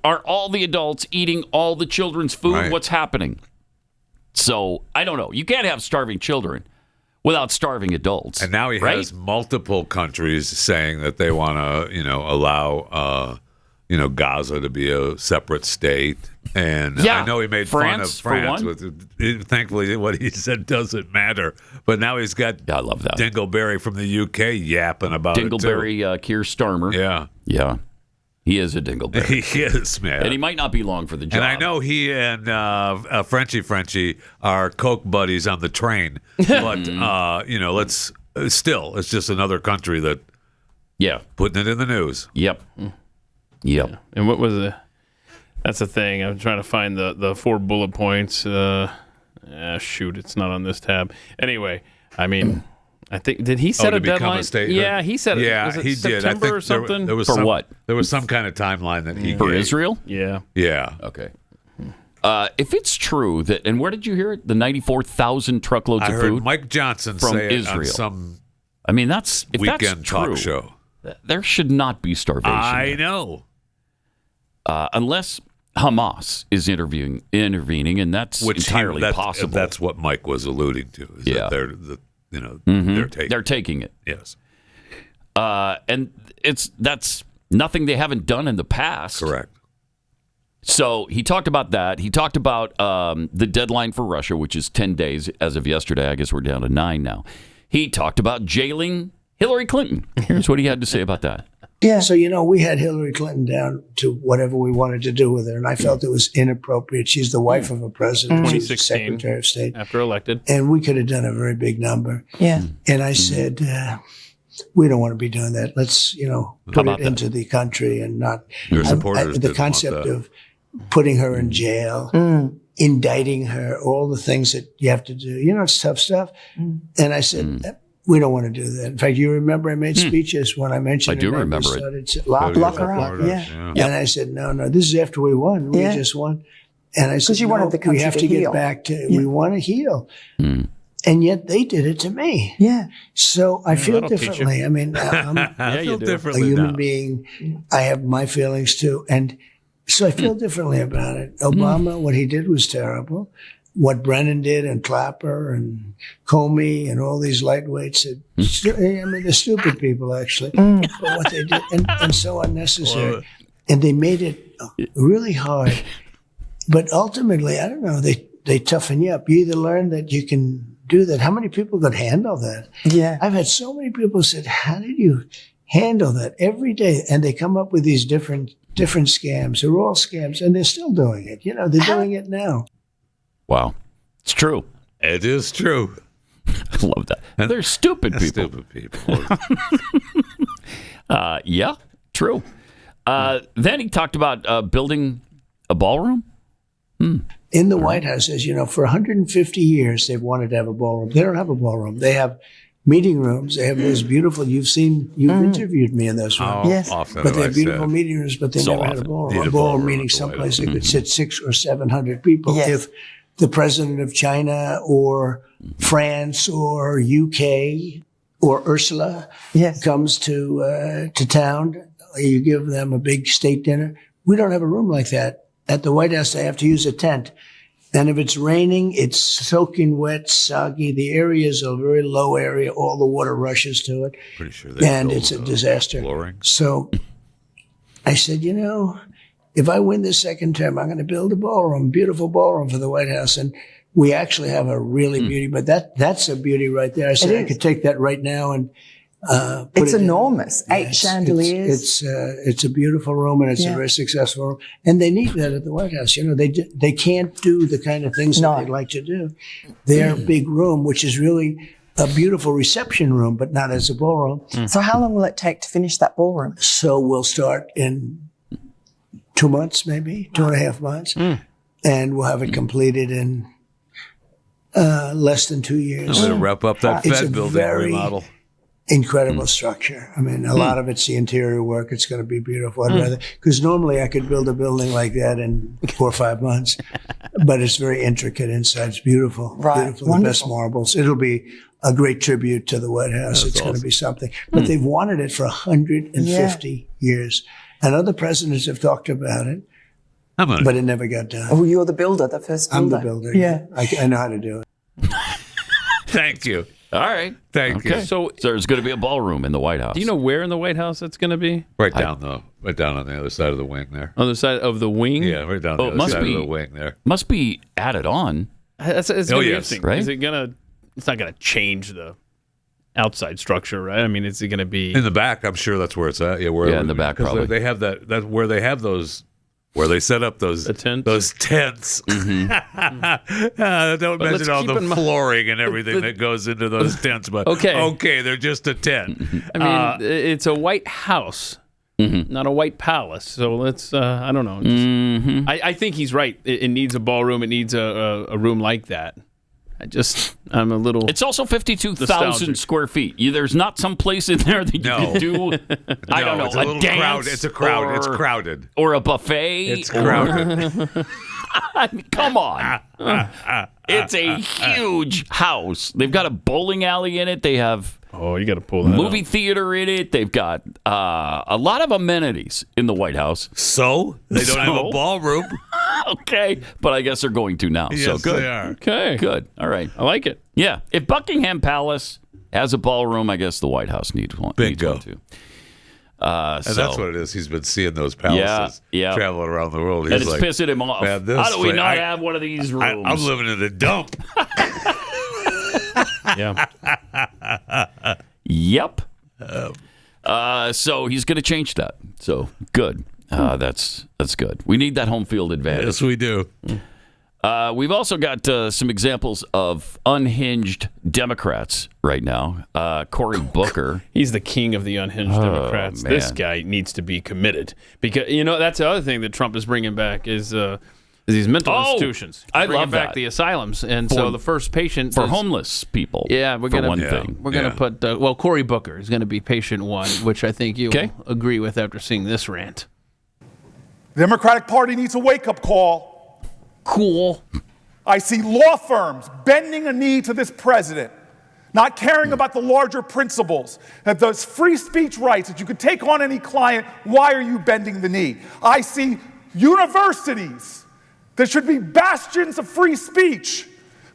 Speaker 2: Are all the adults eating all the children's food? Right. What's happening? So, I don't know. You can't have starving children without starving adults.
Speaker 3: And now he has multiple countries saying that they want to, allow, Gaza to be a separate state. And I know he made fun of France. Thankfully, what he said doesn't matter. But now he's got
Speaker 2: I love that.
Speaker 3: Dingleberry from the UK yapping about
Speaker 2: Dingleberry,
Speaker 3: it, too.
Speaker 2: Keir Starmer.
Speaker 3: Yeah.
Speaker 2: Yeah. He is a dingleberry.
Speaker 3: He is, man.
Speaker 2: And he might not be long for the job.
Speaker 3: And I know he and Frenchie are Coke buddies on the train. But, it's just another country that putting it in the news.
Speaker 2: Yep.
Speaker 4: Yeah. And what was that's the thing. I'm trying to find the 4 bullet points. Shoot, it's not on this tab. Anyway, I mean, I think, did he set a deadline? Yeah, he said it.
Speaker 3: Yeah,
Speaker 4: was it
Speaker 3: he
Speaker 4: September
Speaker 3: did. I think
Speaker 4: or something?
Speaker 3: There was
Speaker 2: For what?
Speaker 3: There was some kind of timeline that he
Speaker 2: For
Speaker 3: gave.
Speaker 2: Israel?
Speaker 4: Yeah.
Speaker 3: Yeah.
Speaker 2: Okay. If it's true that, and where did you hear it? The 94,000 truckloads
Speaker 3: I
Speaker 2: of
Speaker 3: heard
Speaker 2: food
Speaker 3: Mike Johnson
Speaker 2: from
Speaker 3: say
Speaker 2: Israel.
Speaker 3: it on some
Speaker 2: I mean, if
Speaker 3: weekend
Speaker 2: that's
Speaker 3: talk
Speaker 2: true,
Speaker 3: show.
Speaker 2: There should not be starvation.
Speaker 3: I know.
Speaker 2: Unless Hamas is intervening, and that's entirely possible.
Speaker 3: That's what Mike was alluding to. Is that they're taking it. Yes.
Speaker 2: And that's nothing they haven't done in the past.
Speaker 3: Correct.
Speaker 2: So he talked about that. He talked about the deadline for Russia, which is 10 days as of yesterday. I guess we're down to 9 now. He talked about jailing Hillary Clinton. Here's what he had to say about that.
Speaker 14: Yeah. So, we had Hillary Clinton down to whatever we wanted to do with her, and I felt it was inappropriate. She's the wife of a president. She's the
Speaker 4: 2016,
Speaker 14: Secretary of State.
Speaker 4: After elected.
Speaker 14: And we could have done a very big number.
Speaker 15: Yeah.
Speaker 14: And I said, we don't want to be doing that. Let's, put it into the country and not.
Speaker 3: Your supporters
Speaker 14: the
Speaker 3: didn't
Speaker 14: concept
Speaker 3: want that.
Speaker 14: of putting her in jail, indicting her, all the things that you have to do. It's tough stuff. And I said, we don't want to do that. In fact, you remember I made speeches when I mentioned
Speaker 2: I do remember it.
Speaker 14: Lock
Speaker 15: her up, yeah.
Speaker 14: And I said, no, this is after we won. We just won. And I said,
Speaker 15: you wanted the country
Speaker 14: we have
Speaker 15: to
Speaker 14: to
Speaker 15: heal.
Speaker 14: get back to, we want to heal. And yet they did it to me.
Speaker 15: Yeah.
Speaker 14: So I feel
Speaker 4: that'll teach you.
Speaker 14: differently. I mean, I'm
Speaker 3: I feel
Speaker 14: a
Speaker 3: differently
Speaker 14: human
Speaker 3: now.
Speaker 14: being. I have my feelings too. And so I feel differently about it. Obama, what he did was terrible. What Brennan did and Clapper and Comey and all these lightweights, they're stupid people actually. But what they did, and so unnecessary. And they made it really hard. But ultimately, I don't know, they toughen you up. You either learn that you can do that. How many people could handle that?
Speaker 15: Yeah.
Speaker 14: I've had so many people said, how did you handle that every day? And they come up with these different scams. They're all scams, and they're still doing it. They're doing it now.
Speaker 2: Wow. It's true.
Speaker 3: It is true.
Speaker 2: I love that. They're stupid people.
Speaker 3: Stupid people.
Speaker 2: Yeah, true. Then he talked about building a ballroom.
Speaker 14: In the White House, as you know, for 150 years, they've wanted to have a ballroom. They don't have a ballroom. They have meeting rooms. They have those beautiful, you've interviewed me in those rooms.
Speaker 15: Yes.
Speaker 3: Often
Speaker 14: But they
Speaker 3: have
Speaker 14: have beautiful meeting rooms, but they
Speaker 2: So
Speaker 14: never had a
Speaker 2: often.
Speaker 14: ballroom.
Speaker 3: Need
Speaker 14: A
Speaker 3: a
Speaker 14: ballroom
Speaker 3: ballroom
Speaker 14: meaning
Speaker 3: at the
Speaker 14: someplace
Speaker 3: White
Speaker 14: they could sit 600 or 700 people.
Speaker 15: Yes.
Speaker 14: If the president of China or France or UK or Ursula comes to town, you give them a big state dinner. We don't have a room like that. At the White House, they have to use a tent. And if it's raining, it's soaking wet, soggy. The area is a very low area. All the water rushes to it.
Speaker 3: Pretty sure they
Speaker 14: And
Speaker 3: build,
Speaker 14: it's a disaster.
Speaker 3: flooring.
Speaker 14: So I said, if I win this second term, I'm going to build a ballroom, beautiful ballroom for the White House. And we actually have a really beauty, but that's a beauty right there. I said I could take that right now and put
Speaker 15: It's
Speaker 14: it in.
Speaker 15: enormous. 8 chandeliers.
Speaker 14: It's a beautiful room, and it's a very successful room. And they need that at the White House. They can't do the kind of things that they'd like to do. Their big room, which is really a beautiful reception room, but not as a ballroom.
Speaker 15: So how long will it take to finish that ballroom?
Speaker 14: So we'll start in 2 months, maybe 2.5 months, and we'll have it completed in less than 2 years.
Speaker 3: I'm going to wrap up that
Speaker 14: It's
Speaker 3: Fed
Speaker 14: a
Speaker 3: building
Speaker 14: very
Speaker 3: remodel.
Speaker 14: incredible structure. I mean, a lot of it's the interior work. It's going to be beautiful. I'd rather, because normally I could build a building like that in 4 or 5 months, but it's very intricate inside. It's beautiful.
Speaker 15: Right.
Speaker 14: Beautiful. The best marbles. It'll be a great tribute to the White House. It's going to be something. But they've wanted it for 150 years. And other presidents have talked about it, but it never got done.
Speaker 15: Oh, you're the builder, the first builder.
Speaker 14: I'm the builder.
Speaker 15: Yeah.
Speaker 14: I know how to do it.
Speaker 3: Thank you.
Speaker 2: All right.
Speaker 3: Thank you.
Speaker 2: So there's going to be a ballroom in the White House.
Speaker 4: Do you know where in the White House it's going to be?
Speaker 3: Right down on the other side of the wing there.
Speaker 4: On the side of the wing?
Speaker 3: Yeah, right down the other side of the wing there.
Speaker 2: Must be added on.
Speaker 4: It's gonna be
Speaker 3: yes.
Speaker 4: interesting.
Speaker 2: Right?
Speaker 4: Is it gonna? It's not gonna change the outside structure, right? I mean, is it going to be
Speaker 3: in the back? I'm sure that's where it's at. Yeah,
Speaker 2: in the back probably.
Speaker 3: They have that. That's where they have those. Where they set up those tents.
Speaker 2: Mm-hmm.
Speaker 3: Don't mention all the flooring and everything that goes into those tents. But okay, they're just a tent.
Speaker 4: I mean, it's a White House, not a White Palace. So let's. I don't know. I think he's right. It needs a ballroom. It needs a room like that. I'm a little.
Speaker 2: It's also 52,000 square feet. There's not some place in there that you could do. I don't know.
Speaker 3: It's a
Speaker 2: dance.
Speaker 3: It's a crowd. It's crowded.
Speaker 2: Or a buffet.
Speaker 3: It's crowded.
Speaker 2: I mean, come on. It's a huge house. They've got a bowling alley in it. They have.
Speaker 4: Oh, you got to pull that
Speaker 2: movie
Speaker 4: out.
Speaker 2: theater in it. They've got a lot of amenities in the White House.
Speaker 3: So they don't have a ballroom.
Speaker 2: Okay, but I guess they're going to now.
Speaker 3: Yes,
Speaker 2: so good.
Speaker 3: they are.
Speaker 4: Okay,
Speaker 2: good. All right,
Speaker 4: I like it.
Speaker 2: Yeah, if Buckingham Palace has a ballroom, I guess the White House needs one.
Speaker 3: Bingo.
Speaker 2: Needs one too.
Speaker 3: And that's what it is. He's been seeing those palaces traveling around the world. He's
Speaker 2: and it's pissing him off.
Speaker 3: Man,
Speaker 2: how do we not have one of these rooms?
Speaker 3: I'm living in a dump.
Speaker 2: Yeah. Yep. So he's going to change that. So good. That's good. We need that home field advantage.
Speaker 3: Yes, we do.
Speaker 2: We've also got some examples of unhinged Democrats right now. Cory Booker.
Speaker 4: He's the king of the unhinged Democrats.
Speaker 2: Man.
Speaker 4: This guy needs to be committed because that's the other thing that Trump is bringing back is these mental institutions.
Speaker 2: I
Speaker 4: bringing
Speaker 2: love
Speaker 4: back
Speaker 2: that.
Speaker 4: the asylums, and so the first patient
Speaker 2: for homeless people.
Speaker 4: Yeah, we're gonna
Speaker 2: one thing.
Speaker 4: We're gonna put Cory Booker is going to be patient one, which I think you will agree with after seeing this rant.
Speaker 16: The Democratic Party needs a wake-up call.
Speaker 2: Cool.
Speaker 16: I see law firms bending a knee to this president, not caring about the larger principles, that those free speech rights, that you could take on any client, why are you bending the knee? I see universities that should be bastions of free speech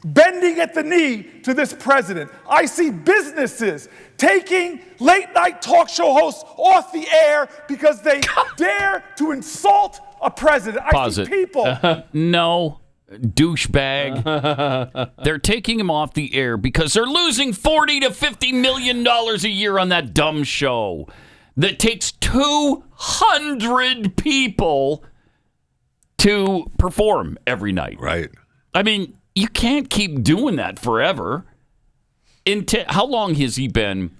Speaker 16: bending at the knee to this president. I see businesses taking late-night talk show hosts off the air because they dare to insult a president.
Speaker 2: Pause
Speaker 16: I see
Speaker 2: it.
Speaker 16: people.
Speaker 2: No, douchebag. They're taking him off the air because they're losing $40 to $50 million a year on that dumb show that takes 200 people to perform every night.
Speaker 3: Right.
Speaker 2: I mean, you can't keep doing that forever. How long has he been?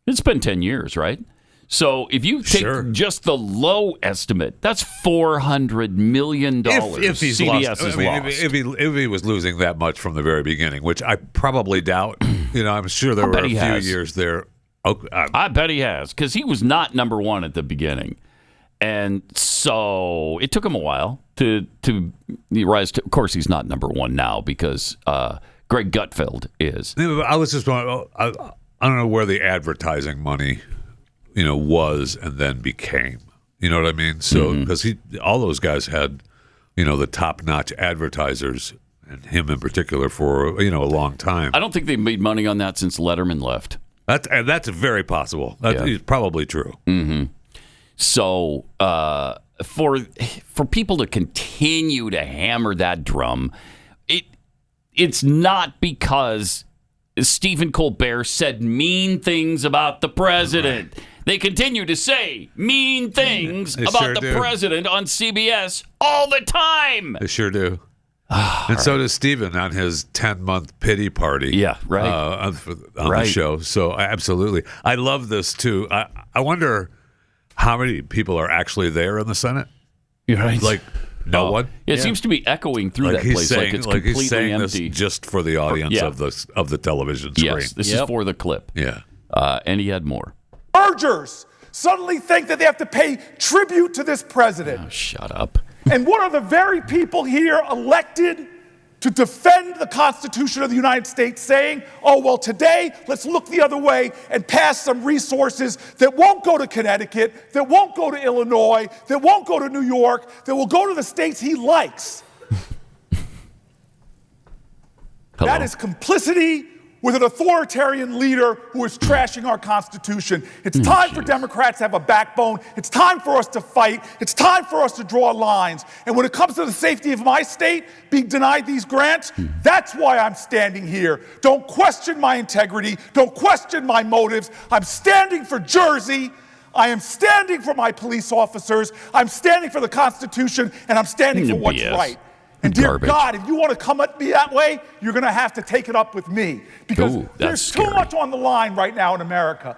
Speaker 2: It's been 10 years, right? So if you take just the low estimate, that's $400 million.
Speaker 3: If he's
Speaker 2: CBS
Speaker 3: lost,
Speaker 2: is
Speaker 3: lost. If he was losing that much from the very beginning, which I probably doubt. I'm sure there were a few years there.
Speaker 2: I bet he has, because he was not number one at the beginning. And so it took him a while to rise to. Of course, he's not number one now because Greg Gutfeld is.
Speaker 3: I was just wondering, I don't know where the advertising money, was and then became. You know what I mean? So because all those guys had, the top-notch advertisers, and him in particular for a long time.
Speaker 2: I don't think they made money on that since Letterman left.
Speaker 3: That's very possible. That's probably true.
Speaker 2: Mm-hmm. So for people to continue to hammer that drum, it's not because Stephen Colbert said mean things about the president. Right. They continue to say mean things about the president on CBS all the time.
Speaker 3: They sure do. And so does Stephen on his 10-month pity party.
Speaker 2: Yeah, right.
Speaker 3: On the show. So absolutely. I love this too. I wonder how many people are actually there in the Senate?
Speaker 2: You're right.
Speaker 3: Like no one?
Speaker 2: It seems to be echoing through that place like it's completely
Speaker 3: he's saying
Speaker 2: empty.
Speaker 3: This just for the audience of the television screen.
Speaker 2: Yes, this is for the clip.
Speaker 3: Yeah.
Speaker 2: And he had more.
Speaker 16: Mergers suddenly think that they have to pay tribute to this president.
Speaker 2: Oh, shut up.
Speaker 16: And what are the very people here elected to defend the Constitution of the United States saying, oh, well, today, let's look the other way and pass some resources that won't go to Connecticut, that won't go to Illinois, that won't go to New York, that will go to the states he likes. That is complicity with an authoritarian leader who is trashing our Constitution. It's time for Democrats to have a backbone. It's time for us to fight. It's time for us to draw lines. And when it comes to the safety of my state being denied these grants, that's why I'm standing here. Don't question my integrity. Don't question my motives. I'm standing for Jersey. I am standing for my police officers. I'm standing for the Constitution, and I'm standing for what's right. And dear God, if you want to come at me that way, you're going to have to take it up with me. Because there's too much on the line right now in America.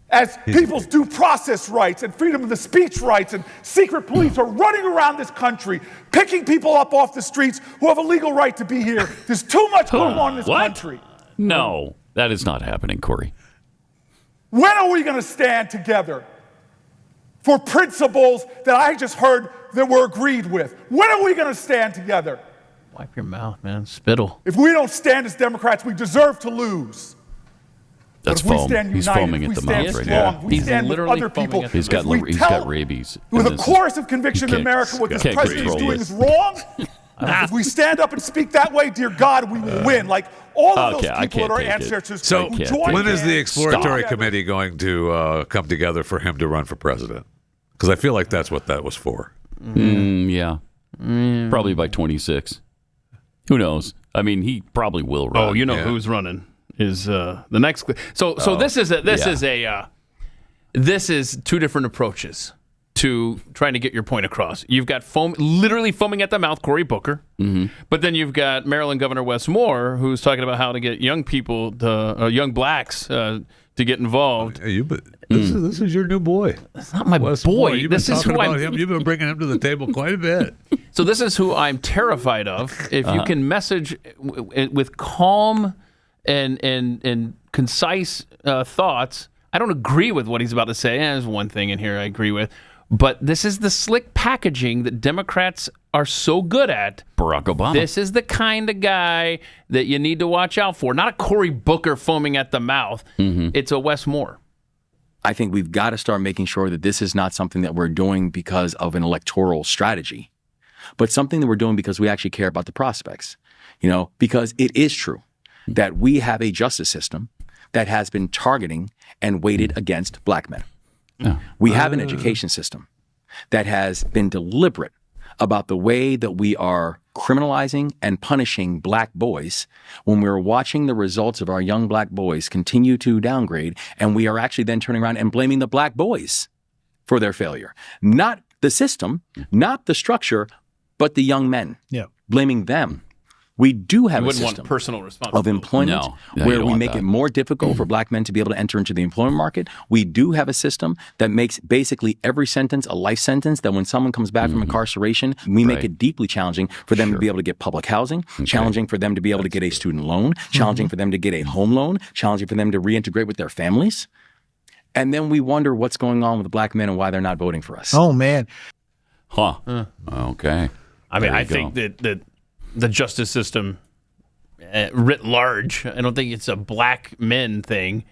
Speaker 16: As people's due process rights and freedom of the speech rights and secret police are running around this country, picking people up off the streets who have a legal right to be here. There's too much going on in this country.
Speaker 2: No, that is not happening, Cory.
Speaker 16: When are we going to stand together for principles that I just heard that we're agreed with? When are we going to stand together?
Speaker 4: Wipe your mouth, man. Spittle.
Speaker 16: If we don't stand as Democrats, we deserve to lose.
Speaker 2: That's foam. He's foaming at the mouth right now.
Speaker 16: We stand with other people.
Speaker 2: He's got rabies.
Speaker 16: With a chorus of conviction in America, what this president is doing is wrong. If we stand up and speak that way, dear God, we will win. Like all of those people that are ancestors.
Speaker 3: So when is the exploratory committee going to come together for him to run for president? Because I feel like that's what that was for.
Speaker 2: Yeah. Probably by 26. Who knows? I mean, he probably will run.
Speaker 4: Oh, you know who's running is the next. So this is two different approaches to trying to get your point across. You've got literally foaming at the mouth, Cory Booker, but then you've got Maryland Governor Wes Moore, who's talking about how to get young people, young blacks, to get involved.
Speaker 3: This is your new boy.
Speaker 4: That's not my
Speaker 3: Wes
Speaker 4: boy.
Speaker 3: Moore. You've been
Speaker 4: This is
Speaker 3: talking
Speaker 4: who
Speaker 3: about him. You've been bringing him to the table quite a bit.
Speaker 4: So this is who I'm terrified of. If you can message with calm and concise thoughts. I don't agree with what he's about to say. There's one thing in here I agree with. But this is the slick packaging that Democrats are so good at.
Speaker 2: Barack Obama.
Speaker 4: This is the kind of guy that you need to watch out for. Not a Cory Booker foaming at the mouth. It's a Wes Moore.
Speaker 17: I think we've got to start making sure that this is not something that we're doing because of an electoral strategy, but something that we're doing because we actually care about the prospects. Because it is true that we have a justice system that has been targeting and weighted against black men. We have an education system that has been deliberate about the way that we are criminalizing and punishing black boys when we're watching the results of our young black boys continue to downgrade, and we are actually then turning around and blaming the black boys for their failure. Not the system, not the structure, but the young men. Blaming them. We do have a system of employment where we make it more difficult for black men to be able to enter into the employment market. We do have a system that makes basically every sentence a life sentence, that when someone comes back from incarceration, we make it deeply challenging for them to be able to get public housing, challenging for them to be able to get a student loan, challenging for them to get a home loan, challenging for them to reintegrate with their families. And then we wonder what's going on with the black men and why they're not voting for us.
Speaker 18: Oh, man.
Speaker 2: Okay.
Speaker 4: I mean, I think that the justice system writ large, I don't think it's a black men thing.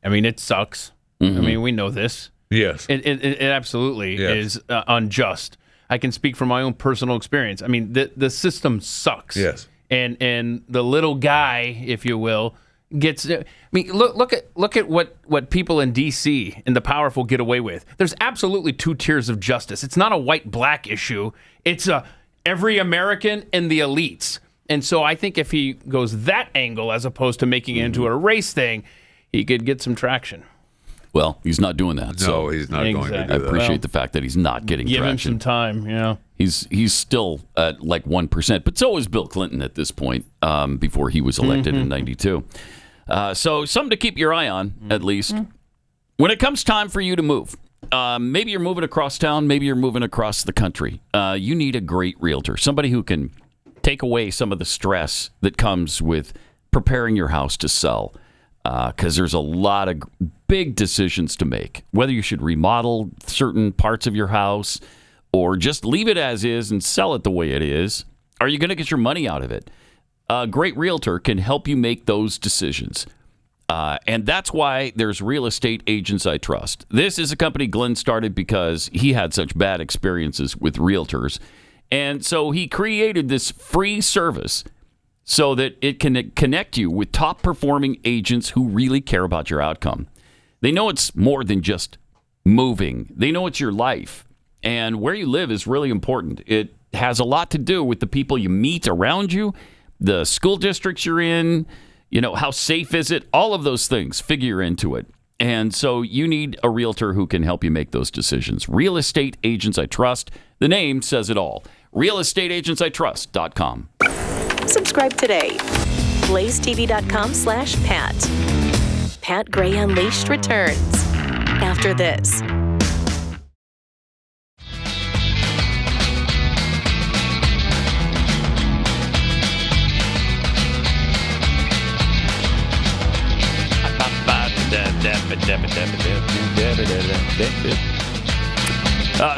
Speaker 4: I mean, it sucks. I mean, we know this.
Speaker 3: Yes.
Speaker 4: It absolutely is unjust. I can speak from my own personal experience. I mean, the system sucks.
Speaker 3: Yes.
Speaker 4: And the little guy, if you will, gets. I mean, look at what people in D.C. and the powerful get away with. There's absolutely two tiers of justice. It's not a white-black issue. It's every American and the elites. And so I think if he goes that angle as opposed to making it into a race thing, he could get some traction.
Speaker 2: Well, he's not doing that.
Speaker 3: No, he's not going to do that.
Speaker 2: I appreciate the fact that he's not getting
Speaker 4: traction.
Speaker 2: Give
Speaker 4: him some time,
Speaker 2: He's still at like 1%, but so is Bill Clinton at this point, before he was elected in 92. So something to keep your eye on, at least. When it comes time for you to move, maybe you're moving across town, maybe you're moving across the country. You need a great realtor, somebody who can take away some of the stress that comes with preparing your house to sell. Because there's a lot of big decisions to make, whether you should remodel certain parts of your house or just leave it as is and sell it the way it is. Are you going to get your money out of it? A great realtor can help you make those decisions. And that's why there's Real Estate Agents I Trust. This is a company Glenn started because he had such bad experiences with realtors. And so he created this free service so that it can connect you with top-performing agents who really care about your outcome. They know it's more than just moving. They know it's your life. And where you live is really important. It has a lot to do with the people you meet around you, the school districts you're in, how safe is it? All of those things figure into it. And so you need a realtor who can help you make those decisions. Real Estate Agents I Trust. The name says it all. realestateagentsitrust.com.
Speaker 1: Subscribe today. blazetv.com/Pat. Pat Gray Unleashed returns after this.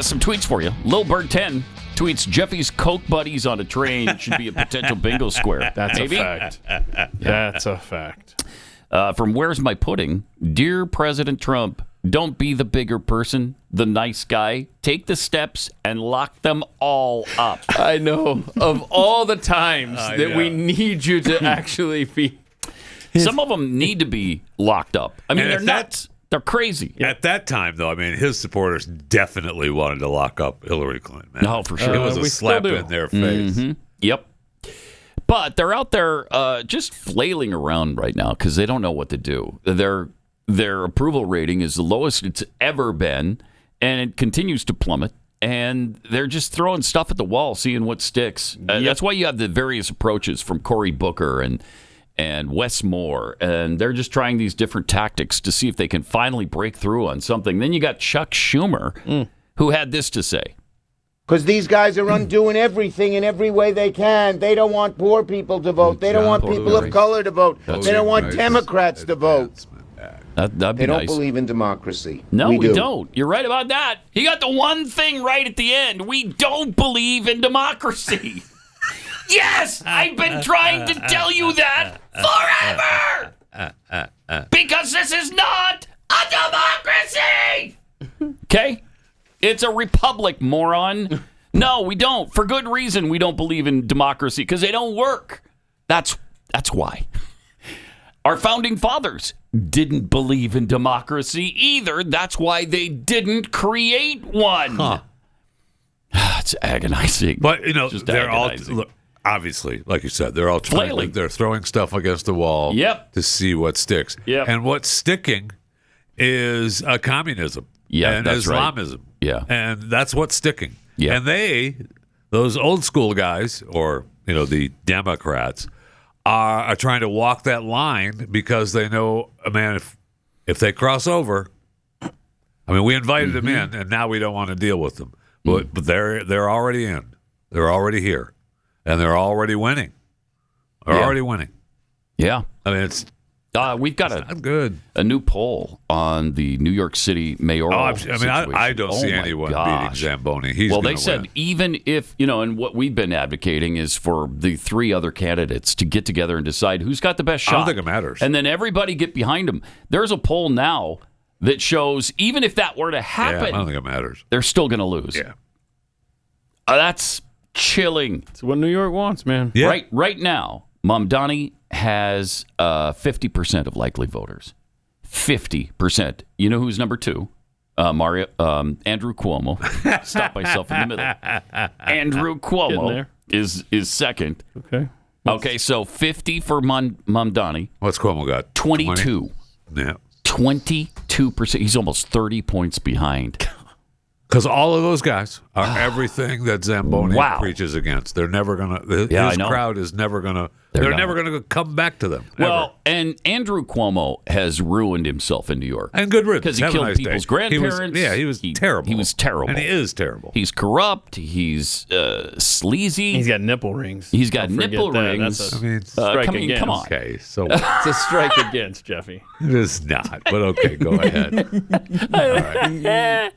Speaker 2: Some tweets for you. Lil Bird 10 tweets, Jeffy's Coke buddies on a train should be a potential bingo square.
Speaker 4: That's
Speaker 2: Maybe?
Speaker 4: a fact. That's a fact.
Speaker 2: From Where's My Pudding? Dear President Trump, don't be the bigger person, the nice guy. Take the steps and lock them all up.
Speaker 4: I know. Of all the times that we need you to actually be...
Speaker 2: Some of them need to be locked up. I mean, they're nuts. They're crazy.
Speaker 3: At that time, though, I mean, his supporters definitely wanted to lock up Hillary Clinton. Man.
Speaker 2: No, for sure.
Speaker 3: It was a slap in their face.
Speaker 2: Mm-hmm. Yep. But they're out there just flailing around right now because they don't know what to do. Their approval rating is the lowest it's ever been, and it continues to plummet. And they're just throwing stuff at the wall, seeing what sticks. That's why you have the various approaches from Cory Booker and Wes Moore, and they're just trying these different tactics to see if they can finally break through on something. Then you got Chuck Schumer, who had this to say.
Speaker 18: Because these guys are undoing everything in every way they can. They don't want poor people to vote. They don't want people of color to vote. They don't want Democrats to vote.
Speaker 2: That'd be
Speaker 18: they don't
Speaker 2: nice.
Speaker 18: believe in democracy.
Speaker 2: No, we don't. You're right about that. He got the one thing right at the end. We don't believe in democracy. Yes, I've been trying to tell you that forever. Because this is not a democracy. Okay? It's a republic, moron. No, we don't. For good reason, we don't believe in democracy because they don't work. That's why. Our founding fathers didn't believe in democracy either. That's why they didn't create one. It's agonizing.
Speaker 3: But,
Speaker 2: just
Speaker 3: they're
Speaker 2: agonizing.
Speaker 3: all... Look, obviously, like you said, they're all
Speaker 2: flailing.
Speaker 3: They're throwing stuff against the wall to see what sticks.
Speaker 2: Yep.
Speaker 3: And what's sticking is communism and
Speaker 2: that's
Speaker 3: Islamism.
Speaker 2: Right. Yeah.
Speaker 3: And that's what's sticking.
Speaker 2: Yeah.
Speaker 3: And those old school guys, or the Democrats, are trying to walk that line because they know, man, if they cross over, I mean, we invited them in, and now we don't want to deal with them. But they're already in. They're already here. And they're already winning. Already winning.
Speaker 2: Yeah.
Speaker 3: I mean, it's
Speaker 2: we've got a new poll on the New York City mayoral situation.
Speaker 3: I don't see anyone beating Zamboni.
Speaker 2: They said even if, and what we've been advocating is for the three other candidates to get together and decide who's got the best shot.
Speaker 3: I don't think it matters.
Speaker 2: And then everybody get behind them. There's a poll now that shows even if that were to happen,
Speaker 3: I don't think it matters.
Speaker 2: They're still going to lose.
Speaker 3: Yeah.
Speaker 2: That's chilling.
Speaker 4: It's what New York wants, man.
Speaker 2: Yeah. Right now, Mamdani has 50% of likely voters. 50%. You know who's number two? Andrew Cuomo. Stop myself in the middle. Andrew Cuomo is second. Okay, so 50 for Mamdani.
Speaker 3: What's Cuomo got?
Speaker 2: 22.
Speaker 3: 20? Yeah.
Speaker 2: 22%. He's almost 30 points behind.
Speaker 3: Because all of those guys are everything that Zamboni preaches against. They're never going to, his crowd is never going to, they're never going to come back to them.
Speaker 2: Well, and Andrew Cuomo has ruined himself in New York.
Speaker 3: And good riddance.
Speaker 2: Because he killed people's grandparents.
Speaker 3: He was terrible.
Speaker 2: He was terrible.
Speaker 3: And he is terrible.
Speaker 2: He's corrupt. He's sleazy.
Speaker 4: He's got nipple rings.
Speaker 2: He's got nipple rings.
Speaker 4: That's a strike against.
Speaker 2: Come on.
Speaker 3: Okay, so
Speaker 4: it's a strike against, Jeffy.
Speaker 3: It is not, but okay, go ahead. All right.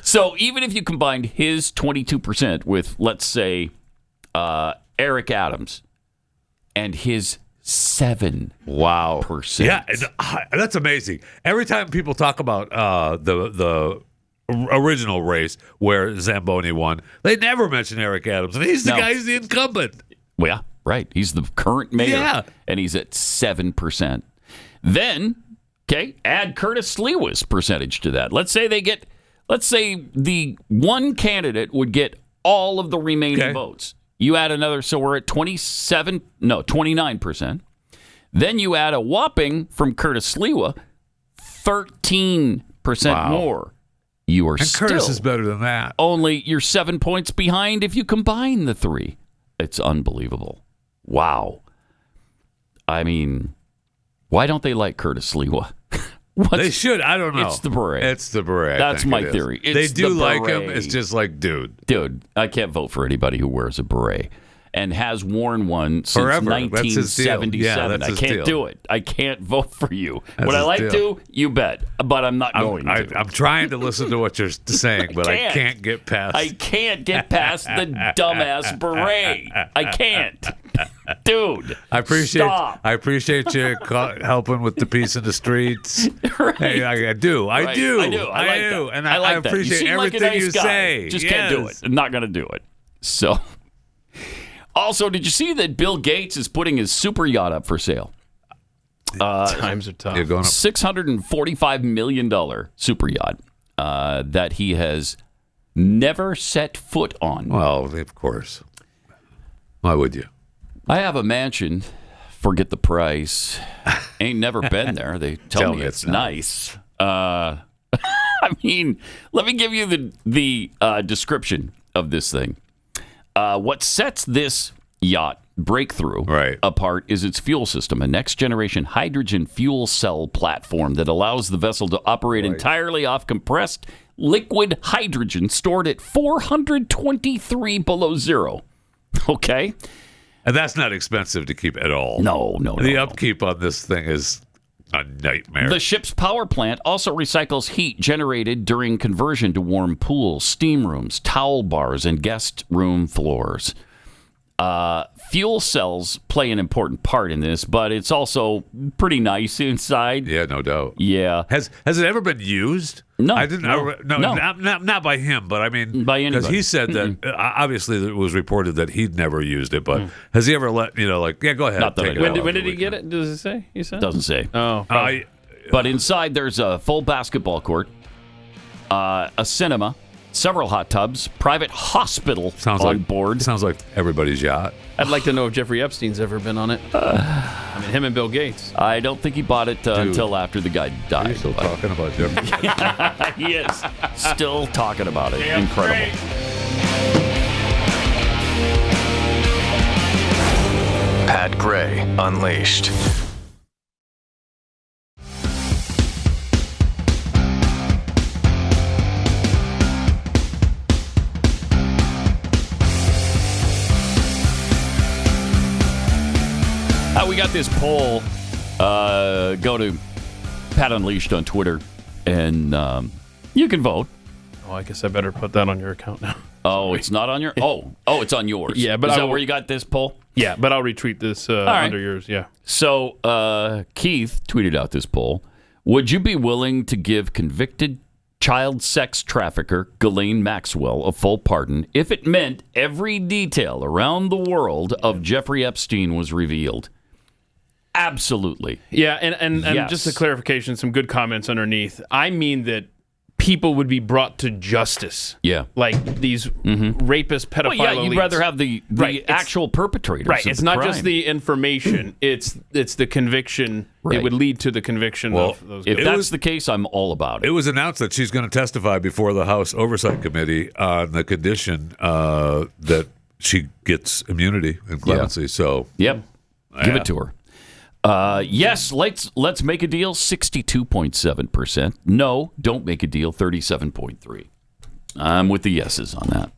Speaker 2: So even if you combined his 22% with, let's say, Eric Adams and his 7%.
Speaker 3: Wow. Yeah, that's amazing. Every time people talk about the original race where Zamboni won, they never mention Eric Adams, and he's the guy who's the incumbent.
Speaker 2: Well, yeah, right. He's the current mayor,
Speaker 3: Yeah.
Speaker 2: and he's at 7%. Then, okay, add Curtis Sliwa's percentage to that. Let's say the one candidate would get all of the remaining votes. You add another, so we're at 29%. Then you add a whopping from Curtis Sliwa, 13% more. You are
Speaker 3: and Curtis is better than that.
Speaker 2: Only you're 7 points behind if you combine the three. It's unbelievable. Wow. I mean, why don't they like Curtis Sliwa?
Speaker 3: They should. I don't know.
Speaker 2: It's the beret.
Speaker 3: It's the beret.
Speaker 2: That's my theory.
Speaker 3: They
Speaker 2: It's
Speaker 3: do
Speaker 2: the
Speaker 3: like
Speaker 2: beret.
Speaker 3: him. It's just like, dude.
Speaker 2: Dude, I can't vote for anybody who wears a beret and has worn one since
Speaker 3: Forever. That's his deal.
Speaker 2: 1977.
Speaker 3: Yeah, that's
Speaker 2: I
Speaker 3: his
Speaker 2: can't
Speaker 3: deal.
Speaker 2: do it. I can't vote for you.
Speaker 3: That's
Speaker 2: Would I
Speaker 3: his
Speaker 2: like
Speaker 3: deal.
Speaker 2: to? You bet. But I'm not going to.
Speaker 3: I'm trying to listen to what you're saying, but I can't get past.
Speaker 2: I can't get past the dumbass beret. I can't. Dude,
Speaker 3: I appreciate
Speaker 2: stop.
Speaker 3: you helping with the peace in the streets.
Speaker 2: Right.
Speaker 3: Hey, I do.
Speaker 2: Right. I do. I like that.
Speaker 3: And
Speaker 2: I like
Speaker 3: I
Speaker 2: that.
Speaker 3: appreciate
Speaker 2: you seem
Speaker 3: everything
Speaker 2: like a nice
Speaker 3: you
Speaker 2: guy.
Speaker 3: say.
Speaker 2: Just can't do it. I'm not going to do it. So, also, did you see that Bill Gates is putting his super yacht up for sale?
Speaker 4: Times are tough.
Speaker 2: $645 million super yacht that he has never set foot on.
Speaker 3: Well, of course. Why would you?
Speaker 2: I have a mansion. Forget the price. Ain't never been there. They tell me it's nice. I mean, let me give you the description of this thing. What sets this yacht breakthrough apart is its fuel system, a next-generation hydrogen fuel cell platform that allows the vessel to operate entirely off compressed liquid hydrogen stored at 423 below zero. Okay?
Speaker 3: And that's not expensive to keep at all.
Speaker 2: No.
Speaker 3: The upkeep on this thing is a nightmare.
Speaker 2: The ship's power plant also recycles heat generated during conversion to warm pools, steam rooms, towel bars, and guest room floors. Fuel cells play an important part in this, but it's also pretty nice inside.
Speaker 3: Yeah, no doubt.
Speaker 2: Yeah.
Speaker 3: Has it ever been used?
Speaker 2: No.
Speaker 3: I didn't.
Speaker 2: No.
Speaker 3: Not by him, but I mean,
Speaker 2: by anybody.
Speaker 3: because he said that obviously it was reported that he'd never used it, but has he ever let go ahead?
Speaker 2: Not that I
Speaker 3: take
Speaker 2: know
Speaker 3: it
Speaker 2: of.
Speaker 4: When did he get it? Does it say? He said?
Speaker 2: Doesn't say.
Speaker 4: Oh.
Speaker 2: But inside there's a full basketball court, a cinema, several hot tubs, private hospital on board.
Speaker 3: Sounds like everybody's yacht.
Speaker 4: I'd like to know if Jeffrey Epstein's ever been on it. I mean, him and Bill Gates.
Speaker 2: I don't think he bought it until after the guy died.
Speaker 3: Are you still talking about Jeffrey?
Speaker 2: He is still talking about it. Incredible.
Speaker 10: Pat Gray Unleashed.
Speaker 2: We got this poll. Go to Pat Unleashed on Twitter, and you can vote.
Speaker 4: Oh, I guess I better put that on your account now.
Speaker 2: Oh, it's not on your... Oh, it's on yours.
Speaker 4: Yeah, but
Speaker 2: Is that where you got this poll?
Speaker 4: Yeah, but I'll retweet this under yours, yeah.
Speaker 2: So, Keith tweeted out this poll. Would you be willing to give convicted child sex trafficker Ghislaine Maxwell a full pardon if it meant every detail around the world of Jeffrey Epstein was revealed? Absolutely.
Speaker 4: Yeah, and
Speaker 2: Yes.
Speaker 4: just a clarification, some good comments underneath. I mean that people would be brought to justice.
Speaker 2: Yeah.
Speaker 4: Like these rapist, pedophile
Speaker 2: Well, yeah, you'd
Speaker 4: elites.
Speaker 2: rather have the actual perpetrators.
Speaker 4: Right,
Speaker 2: of
Speaker 4: it's
Speaker 2: the
Speaker 4: not
Speaker 2: crime.
Speaker 4: just the information, it's the conviction.
Speaker 2: Right.
Speaker 4: It would lead to the conviction of those guys.
Speaker 2: If that's the case, I'm all about it.
Speaker 3: It was announced that she's going to testify before the House Oversight Committee on the condition that she gets immunity and clemency. So,
Speaker 2: give it to her. Yes, let's make a deal. 62.7%. No, don't make a deal. 37.3%. I'm with the yeses on that.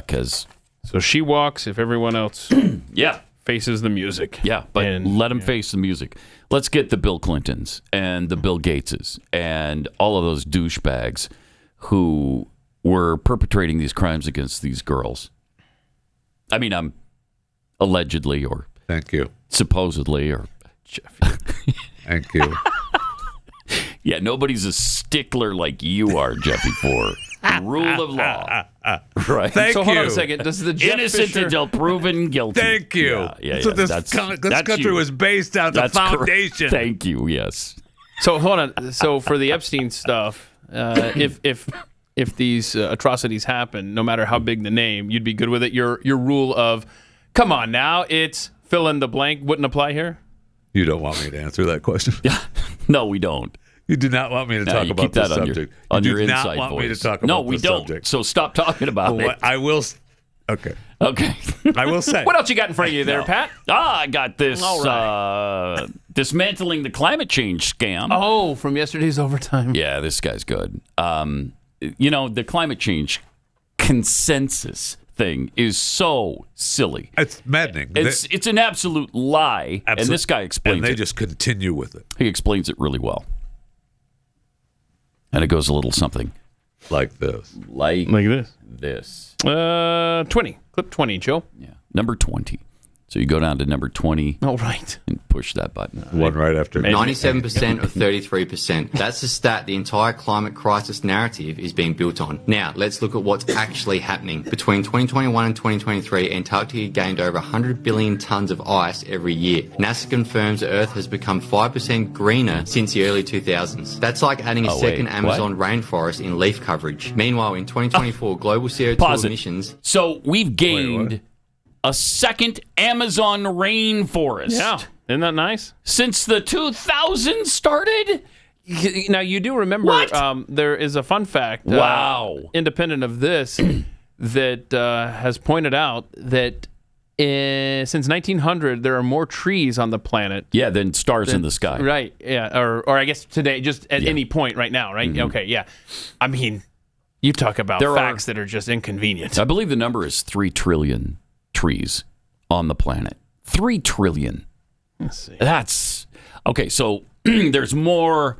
Speaker 2: Because
Speaker 4: so she walks if everyone else faces the music.
Speaker 2: Yeah, but let them face the music. Let's get the Bill Clintons and the Bill Gateses and all of those douchebags who were perpetrating these crimes against these girls. I mean, I'm allegedly or
Speaker 3: thank you,
Speaker 2: supposedly or Jeffy.
Speaker 3: Thank you.
Speaker 2: Yeah, nobody's a stickler like you are, Jeffy. For the rule of law. Right.
Speaker 3: Thank
Speaker 4: so
Speaker 3: you.
Speaker 4: hold on a second. Does the Jeff
Speaker 2: Innocent
Speaker 4: Fisher...
Speaker 2: until proven guilty.
Speaker 3: Thank you. So this country was based on the foundation.
Speaker 2: Thank you. Yes.
Speaker 4: So hold on. So for the Epstein stuff, if these atrocities happen, no matter how big the name, you'd be good with it. Your rule of, come on now, it's fill in the blank wouldn't apply here.
Speaker 3: You don't want me to answer that question?
Speaker 2: Yeah. No, we don't.
Speaker 3: You do not want me to talk about this subject.
Speaker 2: On
Speaker 3: you
Speaker 2: your
Speaker 3: do not
Speaker 2: inside
Speaker 3: want
Speaker 2: voice.
Speaker 3: me to talk about
Speaker 2: no, we
Speaker 3: this
Speaker 2: don't.
Speaker 3: subject.
Speaker 2: So stop talking about it.
Speaker 3: I will. Okay.
Speaker 2: Okay.
Speaker 3: I will say.
Speaker 4: What else you got in front of you there, Pat?
Speaker 2: I got this.
Speaker 4: All right.
Speaker 2: Dismantling the climate change scam.
Speaker 4: Oh, from yesterday's overtime.
Speaker 2: Yeah, this guy's good. The climate change consensus thing is so silly.
Speaker 3: It's maddening.
Speaker 2: It's an absolute lie, and this guy explains it.
Speaker 3: And they just continue with it.
Speaker 2: He explains it really well. And it goes a little something
Speaker 3: like this.
Speaker 2: Like
Speaker 4: this.
Speaker 2: This.
Speaker 4: 20. Clip 20, Joe.
Speaker 2: Yeah. Number 20. So you go down to number 20.
Speaker 4: Oh, right.
Speaker 2: And push that button.
Speaker 3: One right after.
Speaker 19: 97% of 33%. That's the stat the entire climate crisis narrative is being built on. Now, let's look at what's actually happening. Between 2021 and 2023, Antarctica gained over 100 billion tons of ice every year. NASA confirms the Earth has become 5% greener since the early 2000s. That's like adding a second Amazon rainforest in leaf coverage. Meanwhile, in 2024, global CO2 emissions...
Speaker 2: So we've gained... a second Amazon rainforest.
Speaker 4: Yeah. Isn't that nice?
Speaker 2: Since the 2000s started?
Speaker 4: Now, you do remember there is a fun fact, independent of this, that has pointed out that since 1900, there are more trees on the planet.
Speaker 2: Yeah, than stars in the sky.
Speaker 4: Right, yeah. Or I guess today, just at any point right now, right?
Speaker 2: Mm-hmm.
Speaker 4: Okay, yeah. I mean, you talk about facts that are just inconvenient.
Speaker 2: I believe the number is 3 trillion trees on the planet. 3 trillion.
Speaker 4: Let's see.
Speaker 2: That's okay. So there's more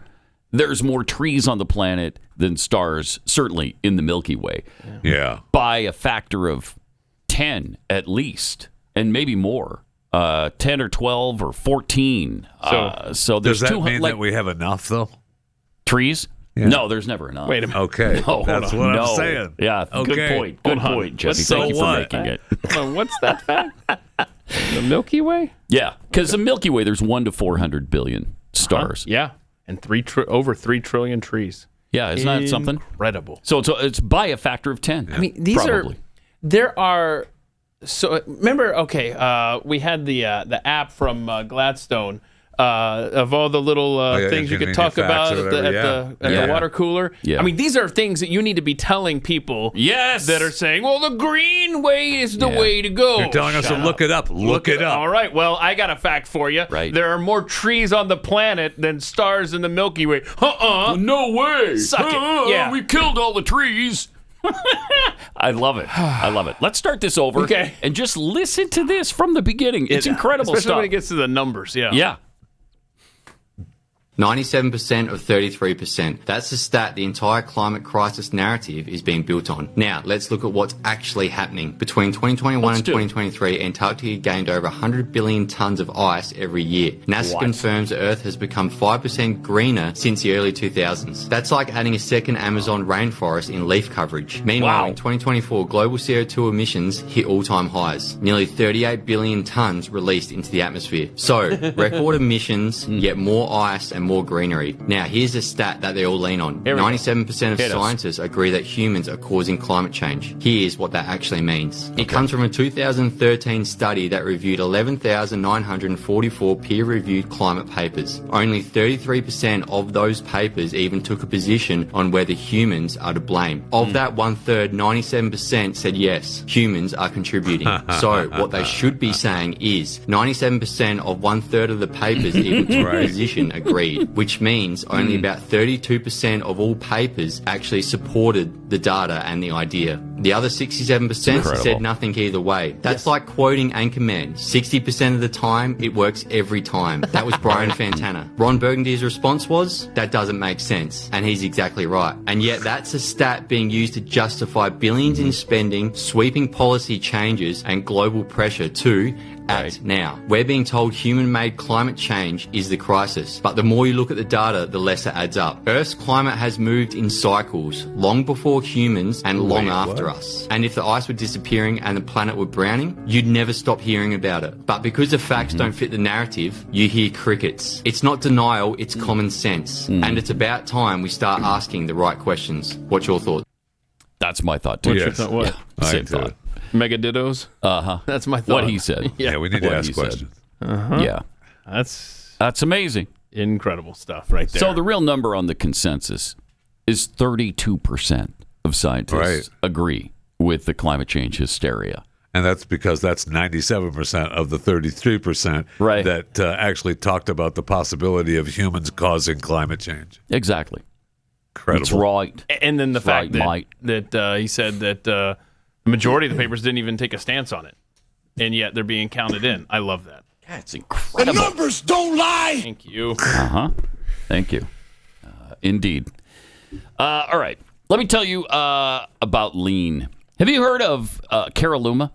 Speaker 2: trees on the planet than stars, certainly in the Milky Way.
Speaker 3: Yeah.
Speaker 2: By a factor of 10 at least, and maybe more. 10 or 12 or 14. So there's
Speaker 3: does that mean that we have enough though?
Speaker 2: Trees?
Speaker 3: Yeah.
Speaker 2: No, there's never enough.
Speaker 4: Wait a minute.
Speaker 3: Okay.
Speaker 2: No,
Speaker 3: that's what I'm saying.
Speaker 2: Yeah.
Speaker 3: Okay.
Speaker 2: Good point. Good point, Jesse.
Speaker 3: So
Speaker 2: Thank you for
Speaker 3: what?
Speaker 2: making it.
Speaker 4: What's that fact? The Milky Way?
Speaker 2: Yeah, because the Milky Way, there's 1 to 400 billion stars.
Speaker 4: Yeah, and over 3 trillion trees.
Speaker 2: Yeah, isn't that something?
Speaker 4: Incredible.
Speaker 2: So it's by a factor of 10.
Speaker 4: I mean, there are. So remember, we had the app from Gladstone. Of all the little things you could talk about at the water cooler.
Speaker 2: Yeah.
Speaker 4: I mean, these are things that you need to be telling people that are saying, well, the green way is the way to go.
Speaker 3: You're telling us to look it up. Look it up.
Speaker 4: All right. Well, I got a fact for you.
Speaker 2: Right.
Speaker 4: There are more trees on the planet than stars in the Milky Way.
Speaker 2: No way.
Speaker 4: Suck it. Yeah.
Speaker 2: We killed all the trees. I love it. I love it. Let's start this over and just listen to this from the beginning. It's incredible
Speaker 4: Especially
Speaker 2: stuff.
Speaker 4: when it gets to the numbers. Yeah.
Speaker 2: Yeah.
Speaker 19: 97% of 33%. That's the stat the entire climate crisis narrative is being built on. Now, let's look at what's actually happening. Between 2021 and 2023, Antarctica gained over 100 billion tons of ice every year. NASA confirms the Earth has become 5% greener since the early 2000s. That's like adding a second Amazon rainforest in leaf coverage. Meanwhile, in 2024, global CO2 emissions hit all-time highs. Nearly 38 billion tons released into the atmosphere. So, record emissions, yet more ice and more greenery. Now, here's a stat that they all lean on. 97% of scientists agree that humans are causing climate change. Here's what that actually means. It comes from a 2013 study that reviewed 11,944 peer-reviewed climate papers. Only 33% of those papers even took a position on whether humans are to blame. Of that one-third, 97% said yes, humans are contributing. So, what they should be saying is 97% of one-third of the papers even took a position agreed, which means only about 32% of all papers actually supported the data and the idea. The other 67% said nothing either way. That's like quoting Anchorman. 60% of the time, it works every time. That was Brian Fantana. Ron Burgundy's response was, that doesn't make sense. And he's exactly right. And yet that's a stat being used to justify billions in spending, sweeping policy changes, and global pressure to Act now. We're being told human-made climate change is the crisis, but the more you look at the data, the less it adds up. Earth's climate has moved in cycles, long before humans and long after us. And if the ice were disappearing and the planet were browning, you'd never stop hearing about it. But because the facts don't fit the narrative, you hear crickets. It's not denial, it's common sense. And it's about time we start asking the right questions. What's your thought?
Speaker 2: That's my thought, too.
Speaker 4: What's your thought? What?
Speaker 2: Yeah, same thought.
Speaker 4: Mega dittos?
Speaker 2: Uh-huh.
Speaker 4: That's my thought.
Speaker 2: What he said.
Speaker 3: Yeah, we need to ask questions.
Speaker 2: Yeah. That's amazing.
Speaker 4: Incredible stuff right there.
Speaker 2: So the real number on the consensus is 32% of scientists agree with the climate change hysteria.
Speaker 3: And that's because that's 97% of the 33% that actually talked about the possibility of humans causing climate change.
Speaker 2: Exactly.
Speaker 3: Incredible.
Speaker 2: It's right.
Speaker 4: And then the
Speaker 2: It's
Speaker 4: fact
Speaker 2: right,
Speaker 4: that he said that the majority of the papers didn't even take a stance on it, and yet they're being counted in. I love that.
Speaker 2: That's incredible.
Speaker 11: The numbers don't lie.
Speaker 4: Thank you.
Speaker 2: Thank you. Indeed. All right. Let me tell you about lean. Have you heard of caralluma?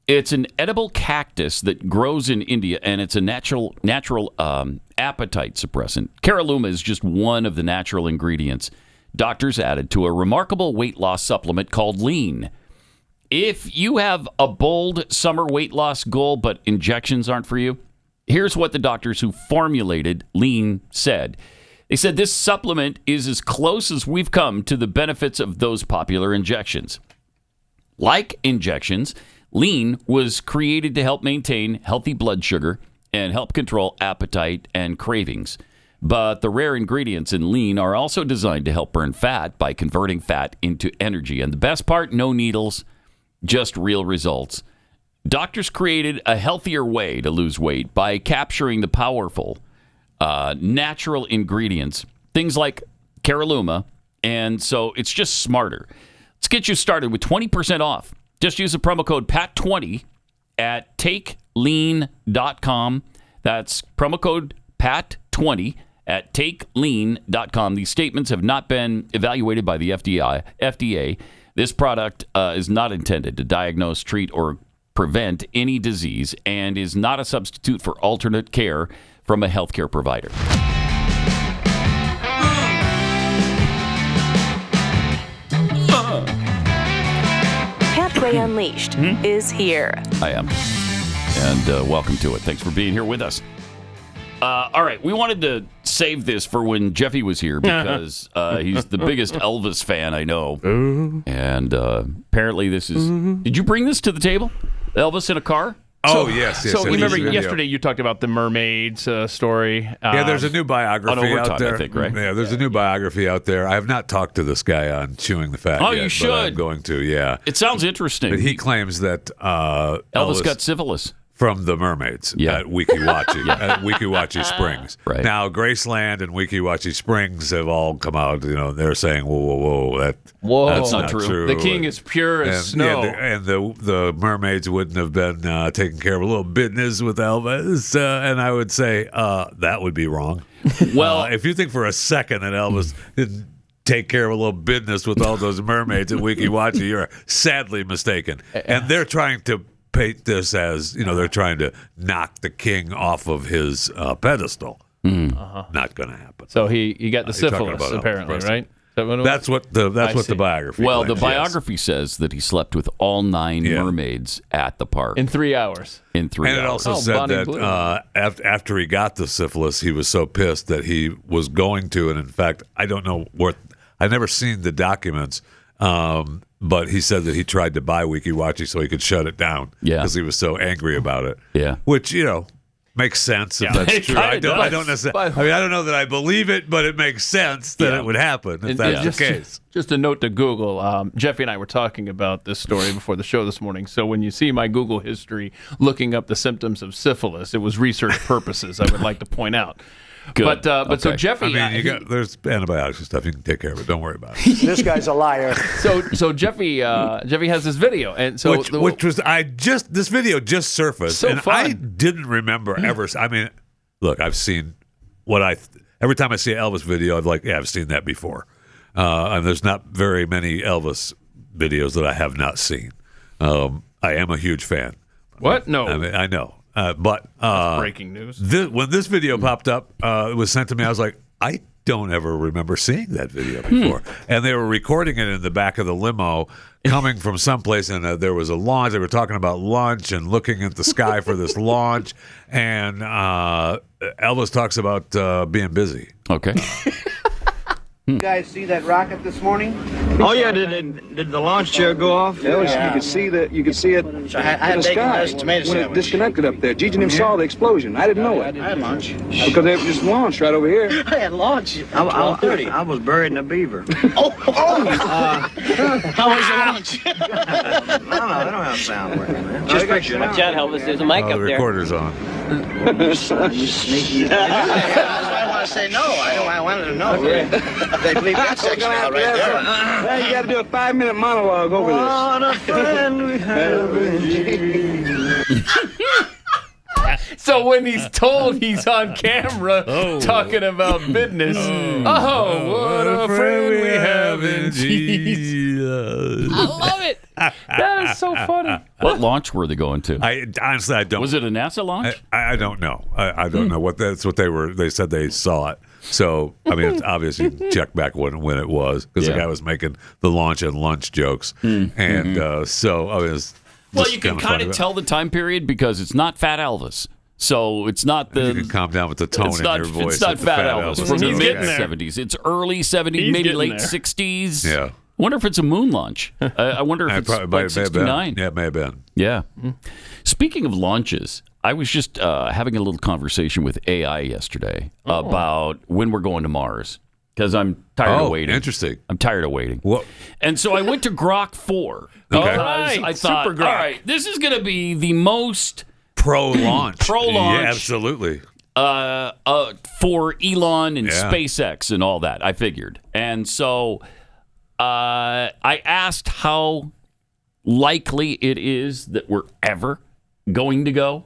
Speaker 2: It's an edible cactus that grows in India, and it's a natural appetite suppressant. Caralluma is just one of the natural ingredients doctors added to a remarkable weight loss supplement called lean. If you have a bold summer weight loss goal, but injections aren't for you, here's what the doctors who formulated lean said. They said this supplement is as close as we've come to the benefits of those popular injections. Like injections, lean was created to help maintain healthy blood sugar and help control appetite and cravings. But the rare ingredients in lean are also designed to help burn fat by converting fat into energy. And the best part, no needles, just real results. Doctors created a healthier way to lose weight by capturing the powerful natural ingredients, things like caralluma, and so it's just smarter. Let's get you started with 20% off. Just use the promo code PAT20 at takelean.com. That's promo code PAT20 at takelean.com. These statements have not been evaluated by the FDA. This product is not intended to diagnose, treat, or prevent any disease and is not a substitute for alternate care from a healthcare provider.
Speaker 1: Pat Gray Unleashed is here.
Speaker 2: I am. And welcome to it. Thanks for being here with us. All right, we wanted to save this for when Jeffy was here because he's the biggest Elvis fan I know. And apparently this is... Did you bring this to the table? Elvis in a car?
Speaker 3: Yes.
Speaker 4: So remember yesterday you talked about the mermaids story.
Speaker 3: Yeah, there's a new biography
Speaker 2: on Overtime,
Speaker 3: out there.
Speaker 2: I think, right?
Speaker 3: Yeah, there's a new biography out there. I have not talked to this guy on chewing the fat
Speaker 2: Oh,
Speaker 3: yet,
Speaker 2: you should.
Speaker 3: but I'm going to, yeah.
Speaker 2: It sounds interesting.
Speaker 3: But he claims that
Speaker 2: Elvis got syphilis.
Speaker 3: From the mermaids at Weeki Wachee, at Weeki Wachee Springs.
Speaker 2: Right.
Speaker 3: Now, Graceland and Weeki Wachee Springs have all come out, they're saying, whoa, that's not true.
Speaker 4: The king is pure as snow.
Speaker 3: And the mermaids wouldn't have been taking care of a little business with Elvis. And I would say that would be wrong.
Speaker 2: Well,
Speaker 3: if you think for a second that Elvis didn't take care of a little business with all those mermaids at Weeki Wachee, you're sadly mistaken. And they're trying to paint this as, they're trying to knock the king off of his pedestal. Not going to happen.
Speaker 4: So he got the syphilis, apparently, right?
Speaker 3: That's what the biography
Speaker 2: Well,
Speaker 3: claims,
Speaker 2: the biography says that he slept with all 9 mermaids at the park.
Speaker 4: In 3 hours.
Speaker 3: And it also said that after he got the syphilis, he was so pissed that he was going to, and in fact, I don't know I've never seen the documents, but he said that he tried to buy Weeki Wachee so he could shut it down because he was so angry about it.
Speaker 2: Yeah.
Speaker 3: Which, makes sense if that's true. I don't necessarily. I don't know that I believe it, but it makes sense that it would happen if that's the case.
Speaker 4: Just a note to Google. Jeffy and I were talking about this story before the show this morning. So when you see my Google history looking up the symptoms of syphilis, it was research purposes, I would like to point out.
Speaker 2: Good.
Speaker 4: But so Jeffy,
Speaker 3: there's antibiotics and stuff. You can take care of it. Don't worry about it.
Speaker 5: This guy's a liar.
Speaker 4: So Jeffy has this video, and so
Speaker 3: which was this video just surfaced,
Speaker 4: so
Speaker 3: and
Speaker 4: fun.
Speaker 3: I didn't remember ever. I mean, look, I've seen every time I see an Elvis video, I've seen that before, and there's not very many Elvis videos that I have not seen. I am a huge fan.
Speaker 4: What? No,
Speaker 3: I know. But
Speaker 4: That's breaking news.
Speaker 3: When this video popped up, it was sent to me. I was like, I don't ever remember seeing that video before. And they were recording it in the back of the limo coming from someplace, and there was a launch. They were talking about lunch and looking at the sky for this launch. And Elvis talks about being busy.
Speaker 2: Okay.
Speaker 18: You guys see that rocket this morning?
Speaker 20: Oh yeah, did the launch chair go off?
Speaker 18: Yeah.
Speaker 20: You could see it in the sky when it
Speaker 18: sandwich.
Speaker 20: disconnected up there. Gigi and him saw the explosion. I didn't know it.
Speaker 18: I had lunch.
Speaker 20: Because they just launched right over here.
Speaker 18: I had lunch.
Speaker 20: I was buried in a beaver.
Speaker 18: How was your lunch?
Speaker 20: No, they don't have sound working, man.
Speaker 18: Just picture it.
Speaker 20: Watch out, Elvis. There's a mic
Speaker 3: The recorder's on.
Speaker 20: You sneaky.
Speaker 18: That's why I want to say no. I wanted to know. They believe that section out right there.
Speaker 20: Now you got to do a 5-minute monologue over this. What a friend we have in Jesus.
Speaker 4: So when he's told he's on camera talking about business, what a friend we have in Jesus. I love it. That is so funny.
Speaker 2: What launch were they going to?
Speaker 3: Honestly, I don't.
Speaker 2: Was it a NASA launch?
Speaker 3: I don't know. I don't know what that's what they were. They said they saw it. So I mean, it's obviously check back when it was, because the guy was making the launch and lunch jokes, and so I mean,
Speaker 2: well, you can kind of tell the time period because it's not Fat Elvis. So it's not the.
Speaker 3: You can calm down with the tone in your voice.
Speaker 2: It's not Fat Elvis from the mid 70s. It's early 70s, maybe late 60s.
Speaker 3: Yeah.
Speaker 2: I wonder if it's a moon launch. I wonder if it's like 69.
Speaker 3: Yeah, it may have been.
Speaker 2: Yeah. Speaking of launches, I was just having a little conversation with AI yesterday about when we're going to Mars, because I'm tired of waiting.
Speaker 3: Interesting.
Speaker 2: I'm tired of waiting.
Speaker 3: What?
Speaker 2: And so I went to Grok 4.
Speaker 3: Okay.
Speaker 2: I thought,
Speaker 4: Super Grok.
Speaker 2: all right, this is going to be the most
Speaker 3: pro-launch.
Speaker 2: Pro-launch.
Speaker 3: Yeah, absolutely.
Speaker 2: For Elon and SpaceX and all that, I figured. And so I asked how likely it is that we're ever going to go,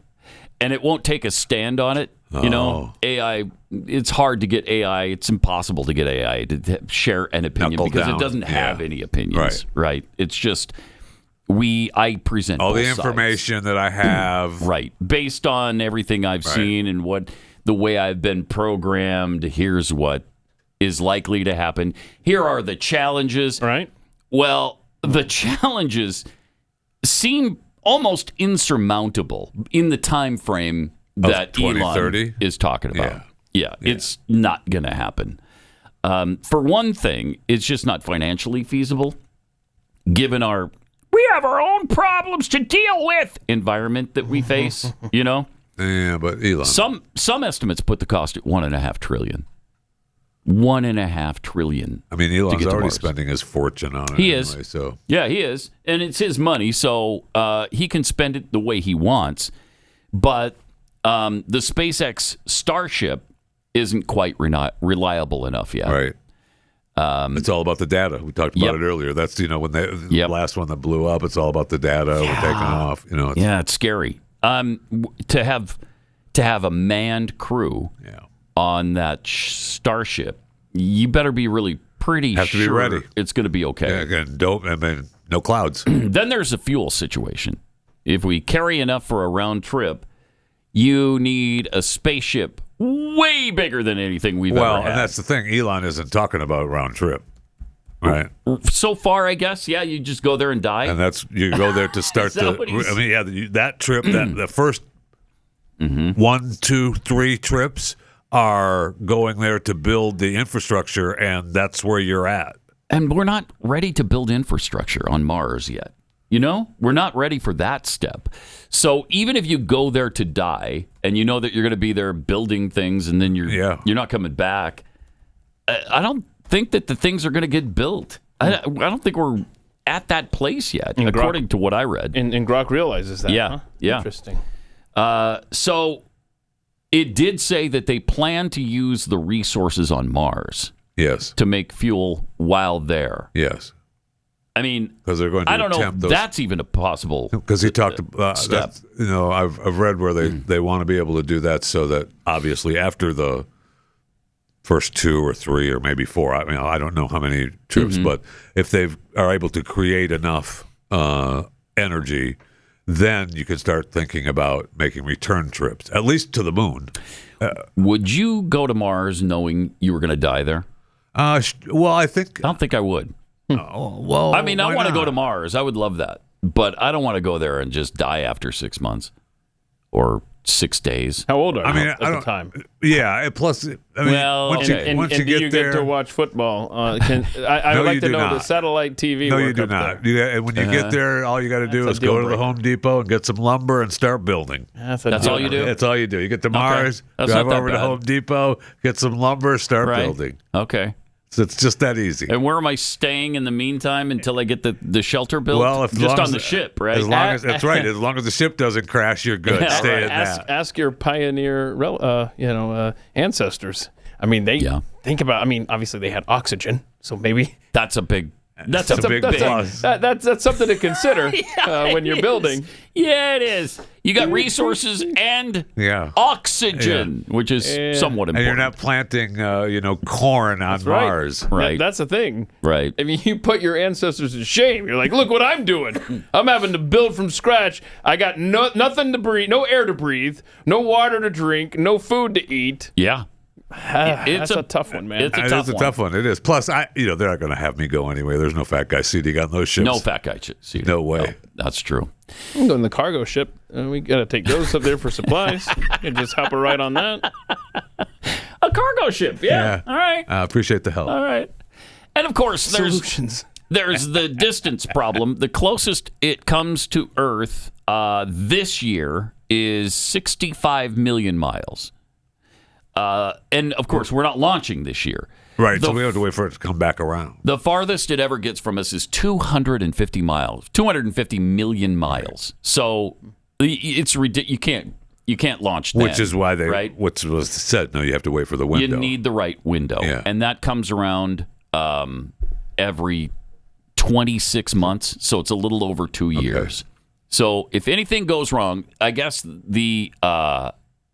Speaker 2: and it won't take a stand on it. You know, AI, it's hard to get AI. It's impossible to get AI to share an opinion because it doesn't have any opinions, right? It's just I present
Speaker 3: all the
Speaker 2: both
Speaker 3: information
Speaker 2: sides.
Speaker 3: that I have,
Speaker 2: right, based on everything I've seen and the way I've been programmed. Here's what is likely to happen. Here are the challenges.
Speaker 4: Right.
Speaker 2: Well, the challenges seem almost insurmountable in the time frame that Elon is talking about. Yeah, it's not going to happen. For one thing, it's just not financially feasible, given we have our own problems to deal with environment that we face. You know.
Speaker 3: Yeah, but Elon.
Speaker 2: Some estimates put the cost at $1.5 trillion. $1.5 trillion.
Speaker 3: I mean, Elon's already spending his fortune on it.
Speaker 2: He
Speaker 3: anyway,
Speaker 2: is.
Speaker 3: So
Speaker 2: yeah, he is, and it's his money, so he can spend it the way he wants. But the SpaceX Starship isn't quite reliable enough yet.
Speaker 3: Right. It's all about the data. We talked about it earlier. That's when the last one that blew up. It's all about the data. We're taking off.
Speaker 2: It's scary. To have a manned crew on that Starship, you better be really pretty
Speaker 3: have to be ready.
Speaker 2: It's going to be okay.
Speaker 3: Yeah, and no clouds.
Speaker 2: Then there's a fuel situation. If we carry enough for a round trip, you need a spaceship way bigger than anything we've ever had.
Speaker 3: And that's the thing. Elon isn't talking about round trip. Right.
Speaker 2: So far, I guess, you just go there and die.
Speaker 3: And you go there to start that trip, the first 1, 2, 3 trips are going there to build the infrastructure, and that's where you're at.
Speaker 2: And we're not ready to build infrastructure on Mars yet. We're not ready for that step. So even if you go there to die, and you know that you're going to be there building things, and then you're not coming back, I don't think that the things are going to get built. I don't think we're at that place yet, according to what I read.
Speaker 4: And Grok realizes that.
Speaker 2: Yeah,
Speaker 4: huh?
Speaker 2: yeah.
Speaker 4: Interesting.
Speaker 2: So it did say that they plan to use the resources on Mars.
Speaker 3: Yes.
Speaker 2: To make fuel while there.
Speaker 3: Yes.
Speaker 2: I mean,
Speaker 3: because they're going to
Speaker 2: I don't know if that's even a possible.
Speaker 3: Because he talked about
Speaker 2: step.
Speaker 3: I've read where they want to be able to do that so that obviously after the first 2 or 3 or maybe 4, I mean, I don't know how many trips, but if they are able to create enough energy, then you can start thinking about making return trips, at least to the moon.
Speaker 2: Would you go to Mars knowing you were going to die there?
Speaker 3: Well, I
Speaker 2: don't think I would.
Speaker 3: Well,
Speaker 2: I mean, I
Speaker 3: why
Speaker 2: want to
Speaker 3: not?
Speaker 2: go to Mars. I would love that. But I don't want to go there and just die after 6 months or 6 days.
Speaker 4: How old are you
Speaker 3: I
Speaker 4: at the time?
Speaker 3: Yeah, plus, I mean, once you
Speaker 4: do you
Speaker 3: get there,
Speaker 4: get to watch football? I would
Speaker 3: No,
Speaker 4: like
Speaker 3: you
Speaker 4: to
Speaker 3: do
Speaker 4: know
Speaker 3: not.
Speaker 4: the satellite TV.
Speaker 3: No,
Speaker 4: work
Speaker 3: you do
Speaker 4: up
Speaker 3: not.
Speaker 4: there.
Speaker 3: And when you get there, all you got to do
Speaker 4: That's
Speaker 3: is
Speaker 4: a deal
Speaker 3: go to the
Speaker 4: breaker.
Speaker 3: Home Depot and get some lumber and start building.
Speaker 4: That's
Speaker 2: all you do?
Speaker 3: That's all you do. You get to Mars,
Speaker 2: That's
Speaker 3: drive
Speaker 2: not that
Speaker 3: over to
Speaker 2: bad.
Speaker 3: Home Depot, get some lumber, start
Speaker 2: Right.
Speaker 3: building.
Speaker 2: Okay.
Speaker 3: So it's just that easy.
Speaker 2: And where am I staying in the meantime until I get the shelter built?
Speaker 3: Well,
Speaker 2: just on the ship, right?
Speaker 3: As long as that's right. As long as the ship doesn't crash, you're good.
Speaker 2: Yeah,
Speaker 3: Stay in
Speaker 4: ask,
Speaker 3: that.
Speaker 4: ask your pioneer, ancestors. I mean, they think about. I mean, obviously they had oxygen, so maybe
Speaker 2: that's a big. That's a big plus.
Speaker 4: That's something to consider when you're building.
Speaker 2: Yeah, it is. You got resources and oxygen, which is somewhat important.
Speaker 3: And you're not planting, corn on
Speaker 4: That's right.
Speaker 3: Mars.
Speaker 2: Right.
Speaker 4: That's the thing.
Speaker 2: Right.
Speaker 4: I mean, you put your ancestors to shame. You're like, look what I'm doing. I'm having to build from scratch. I got nothing to breathe, no air to breathe, no water to drink, no food to eat.
Speaker 2: Yeah.
Speaker 4: That's a tough one, man.
Speaker 2: It's a
Speaker 3: It
Speaker 2: tough
Speaker 3: is a
Speaker 2: one.
Speaker 3: tough one. It is. Plus, they're not going to have me go anyway. There's no fat guy seating on those ships.
Speaker 2: No fat guy seating.
Speaker 3: No way.
Speaker 2: That's true.
Speaker 4: I'm going the cargo ship. We got to take those up there for supplies. And just hop a ride on that.
Speaker 2: A cargo ship. Yeah. All right.
Speaker 3: I appreciate the help.
Speaker 2: All right. And of course,
Speaker 4: Solutions.
Speaker 2: there's the distance problem. The closest it comes to Earth this year is 65 million miles. And of course, we're not launching this year.
Speaker 3: Right, so we have to wait for it to come back around.
Speaker 2: The farthest it ever gets from us is 250 miles, 250 million miles. So it's ridiculous. You can't launch that.
Speaker 3: Which is why
Speaker 2: right?
Speaker 3: what was said. No, you have to wait for the window.
Speaker 2: You need the right window, and that comes around every 26 months. So it's a little over 2 years. So if anything goes wrong, I guess the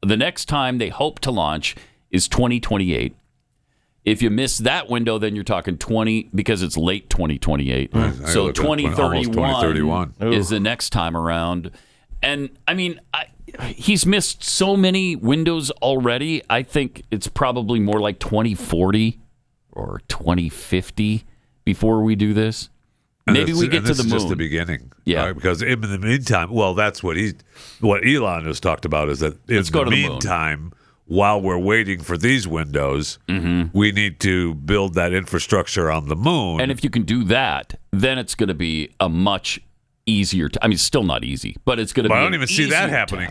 Speaker 2: next time they hope to launch is 2028. If you miss that window, then you're talking 20 because it's late 2028. So 2031 is the next time around. And I mean, he's missed so many windows already. I think it's probably more like 2040 or 2050 before we do this. Maybe we get to the moon.
Speaker 3: This is just the beginning.
Speaker 2: Yeah.
Speaker 3: Right? Because in the meantime, well, that's what Elon has talked about is that in the meantime, while we're waiting for these windows, we need to build that infrastructure on the moon.
Speaker 2: And if you can do that, then it's going to be a much easier. I mean, it's still not easy, but it's going to be.
Speaker 3: I don't even see that happening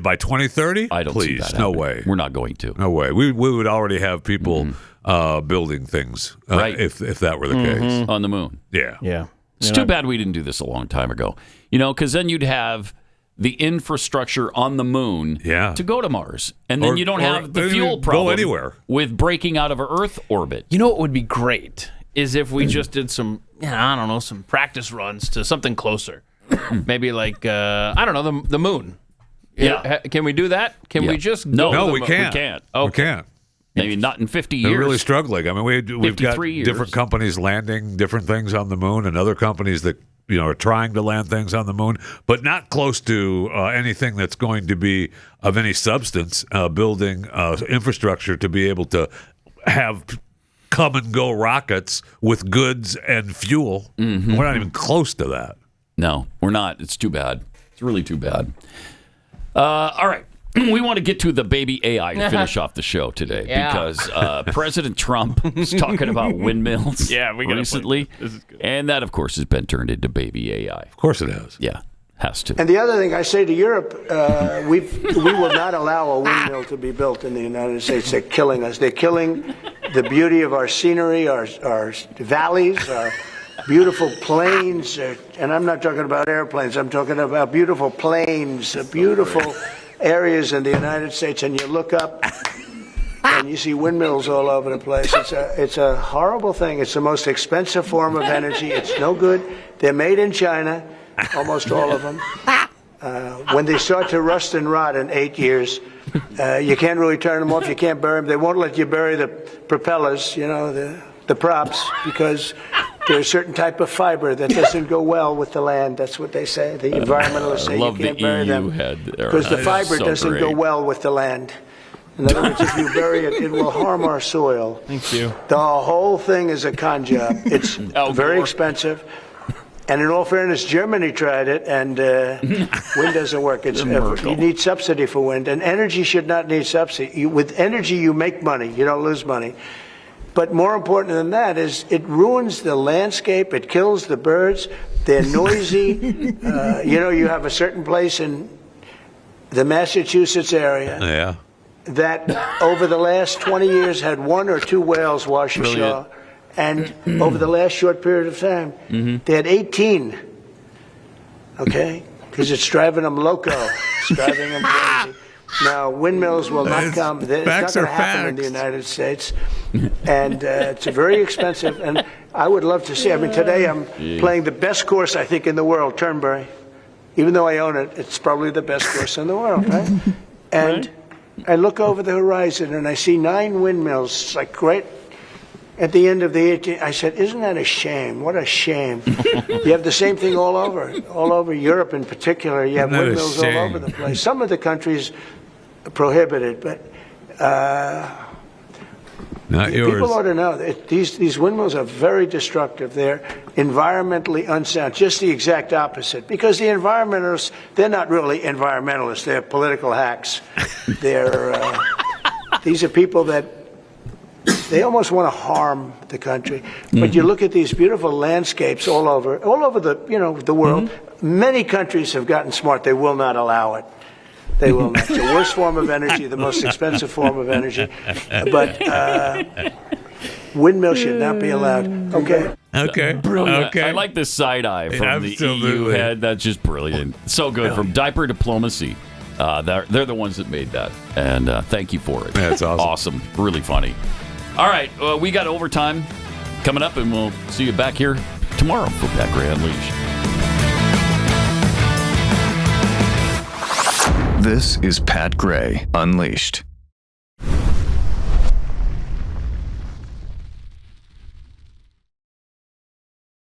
Speaker 3: by 2030.
Speaker 2: I don't see that.
Speaker 3: No
Speaker 2: happening.
Speaker 3: way.
Speaker 2: We're not going to.
Speaker 3: No way. We would already have people building things,
Speaker 2: right?
Speaker 3: If that were the case
Speaker 2: on the moon.
Speaker 3: Yeah.
Speaker 4: Yeah.
Speaker 2: It's too bad we didn't do this a long time ago. Because then you'd have the infrastructure on the moon to go to Mars. And then you don't have the fuel problem
Speaker 3: go anywhere
Speaker 2: with breaking out of Earth orbit.
Speaker 4: You know what would be great is if we just did some, some practice runs to something closer. Maybe like, the moon.
Speaker 2: Yeah.
Speaker 4: Can we do that? Can we just go?
Speaker 3: No,
Speaker 4: to the
Speaker 3: we
Speaker 4: moon?
Speaker 3: can't.
Speaker 2: We can't.
Speaker 3: We can't.
Speaker 2: Maybe not in 50 years.
Speaker 3: They're really struggling. I mean, we've got
Speaker 2: 53 years.
Speaker 3: different companies landing different things on the moon, and other companies that are trying to land things on the moon, but not close to anything that's going to be of any substance. Building infrastructure to be able to have come and go rockets with goods and fuel.
Speaker 2: Mm-hmm.
Speaker 3: We're not even close to that.
Speaker 2: No, we're not. It's too bad. It's really too bad. All right. We want to get to the baby AI to finish off the show today because President Trump is talking about windmills recently. And that, of course, has been turned into baby AI.
Speaker 3: Of course it has.
Speaker 2: Yeah, has to.
Speaker 14: And the other thing I say to Europe, we will not allow a windmill to be built in the United States. They're killing us. They're killing the beauty of our scenery, our valleys, our beautiful plains. And I'm not talking about airplanes. I'm talking about beautiful plains, beautiful areas in the United States, and you look up and you see windmills all over the place. It's a horrible thing. It's the most expensive form of energy. It's no good. They're made in China, almost all of them. When they start to rust and rot in 8 years, you can't really turn them off. You can't bury them. They won't let you bury the propellers, the props, because There's a certain type of fiber that doesn't go well with the land. That's what they say. The environmentalists say you can't bury them because the fiber doesn't go well with the land. In other words, if you bury it, it will harm our soil.
Speaker 4: Thank you.
Speaker 14: The whole thing is a con job. It's very expensive. And in all fairness, Germany tried it, and wind doesn't work. You need subsidy for wind, and energy should not need subsidy. With energy, you make money. You don't lose money. But more important than that is it ruins the landscape. It kills the birds. They're noisy. You have a certain place in the Massachusetts area that over the last 20 years had 1 or 2 whales wash ashore. And over the last short period of time, they had 18. Okay? Because it's driving them loco. It's driving them crazy. Now, windmills will not come. It's not going to happen in the United States. And it's very expensive. And I would love to see. I mean, today I'm playing the best course, I think, in the world, Turnberry. Even though I own it, it's probably the best course in the world, right? And I look over the horizon and I see 9 windmills. It's like great. At the end of the 18th, I said, isn't that a shame? What a shame. You have the same thing all over Europe in particular. You have windmills all over the place. Some of the countries prohibit it, but people ought to know that these windmills are very destructive. They're environmentally unsound, just the exact opposite. Because the environmentalists, they're not really environmentalists. They're political hacks. These are people that they almost want to harm the country. But you look at these beautiful landscapes all over the world. Many countries have gotten smart. They will not allow it. They will not. It's the worst form of energy, the most expensive form of energy. But windmills should not be allowed. Okay.
Speaker 2: Brilliant.
Speaker 3: Okay.
Speaker 2: I like the side eye from the EU head. That's just brilliant. So good. From diaper diplomacy. They're the ones that made that. And thank you for it.
Speaker 3: That's awesome.
Speaker 2: Awesome. Really funny. All right. We got overtime coming up, and we'll see you back here tomorrow for Pat Gray Unleashed.
Speaker 10: This is Pat Gray Unleashed.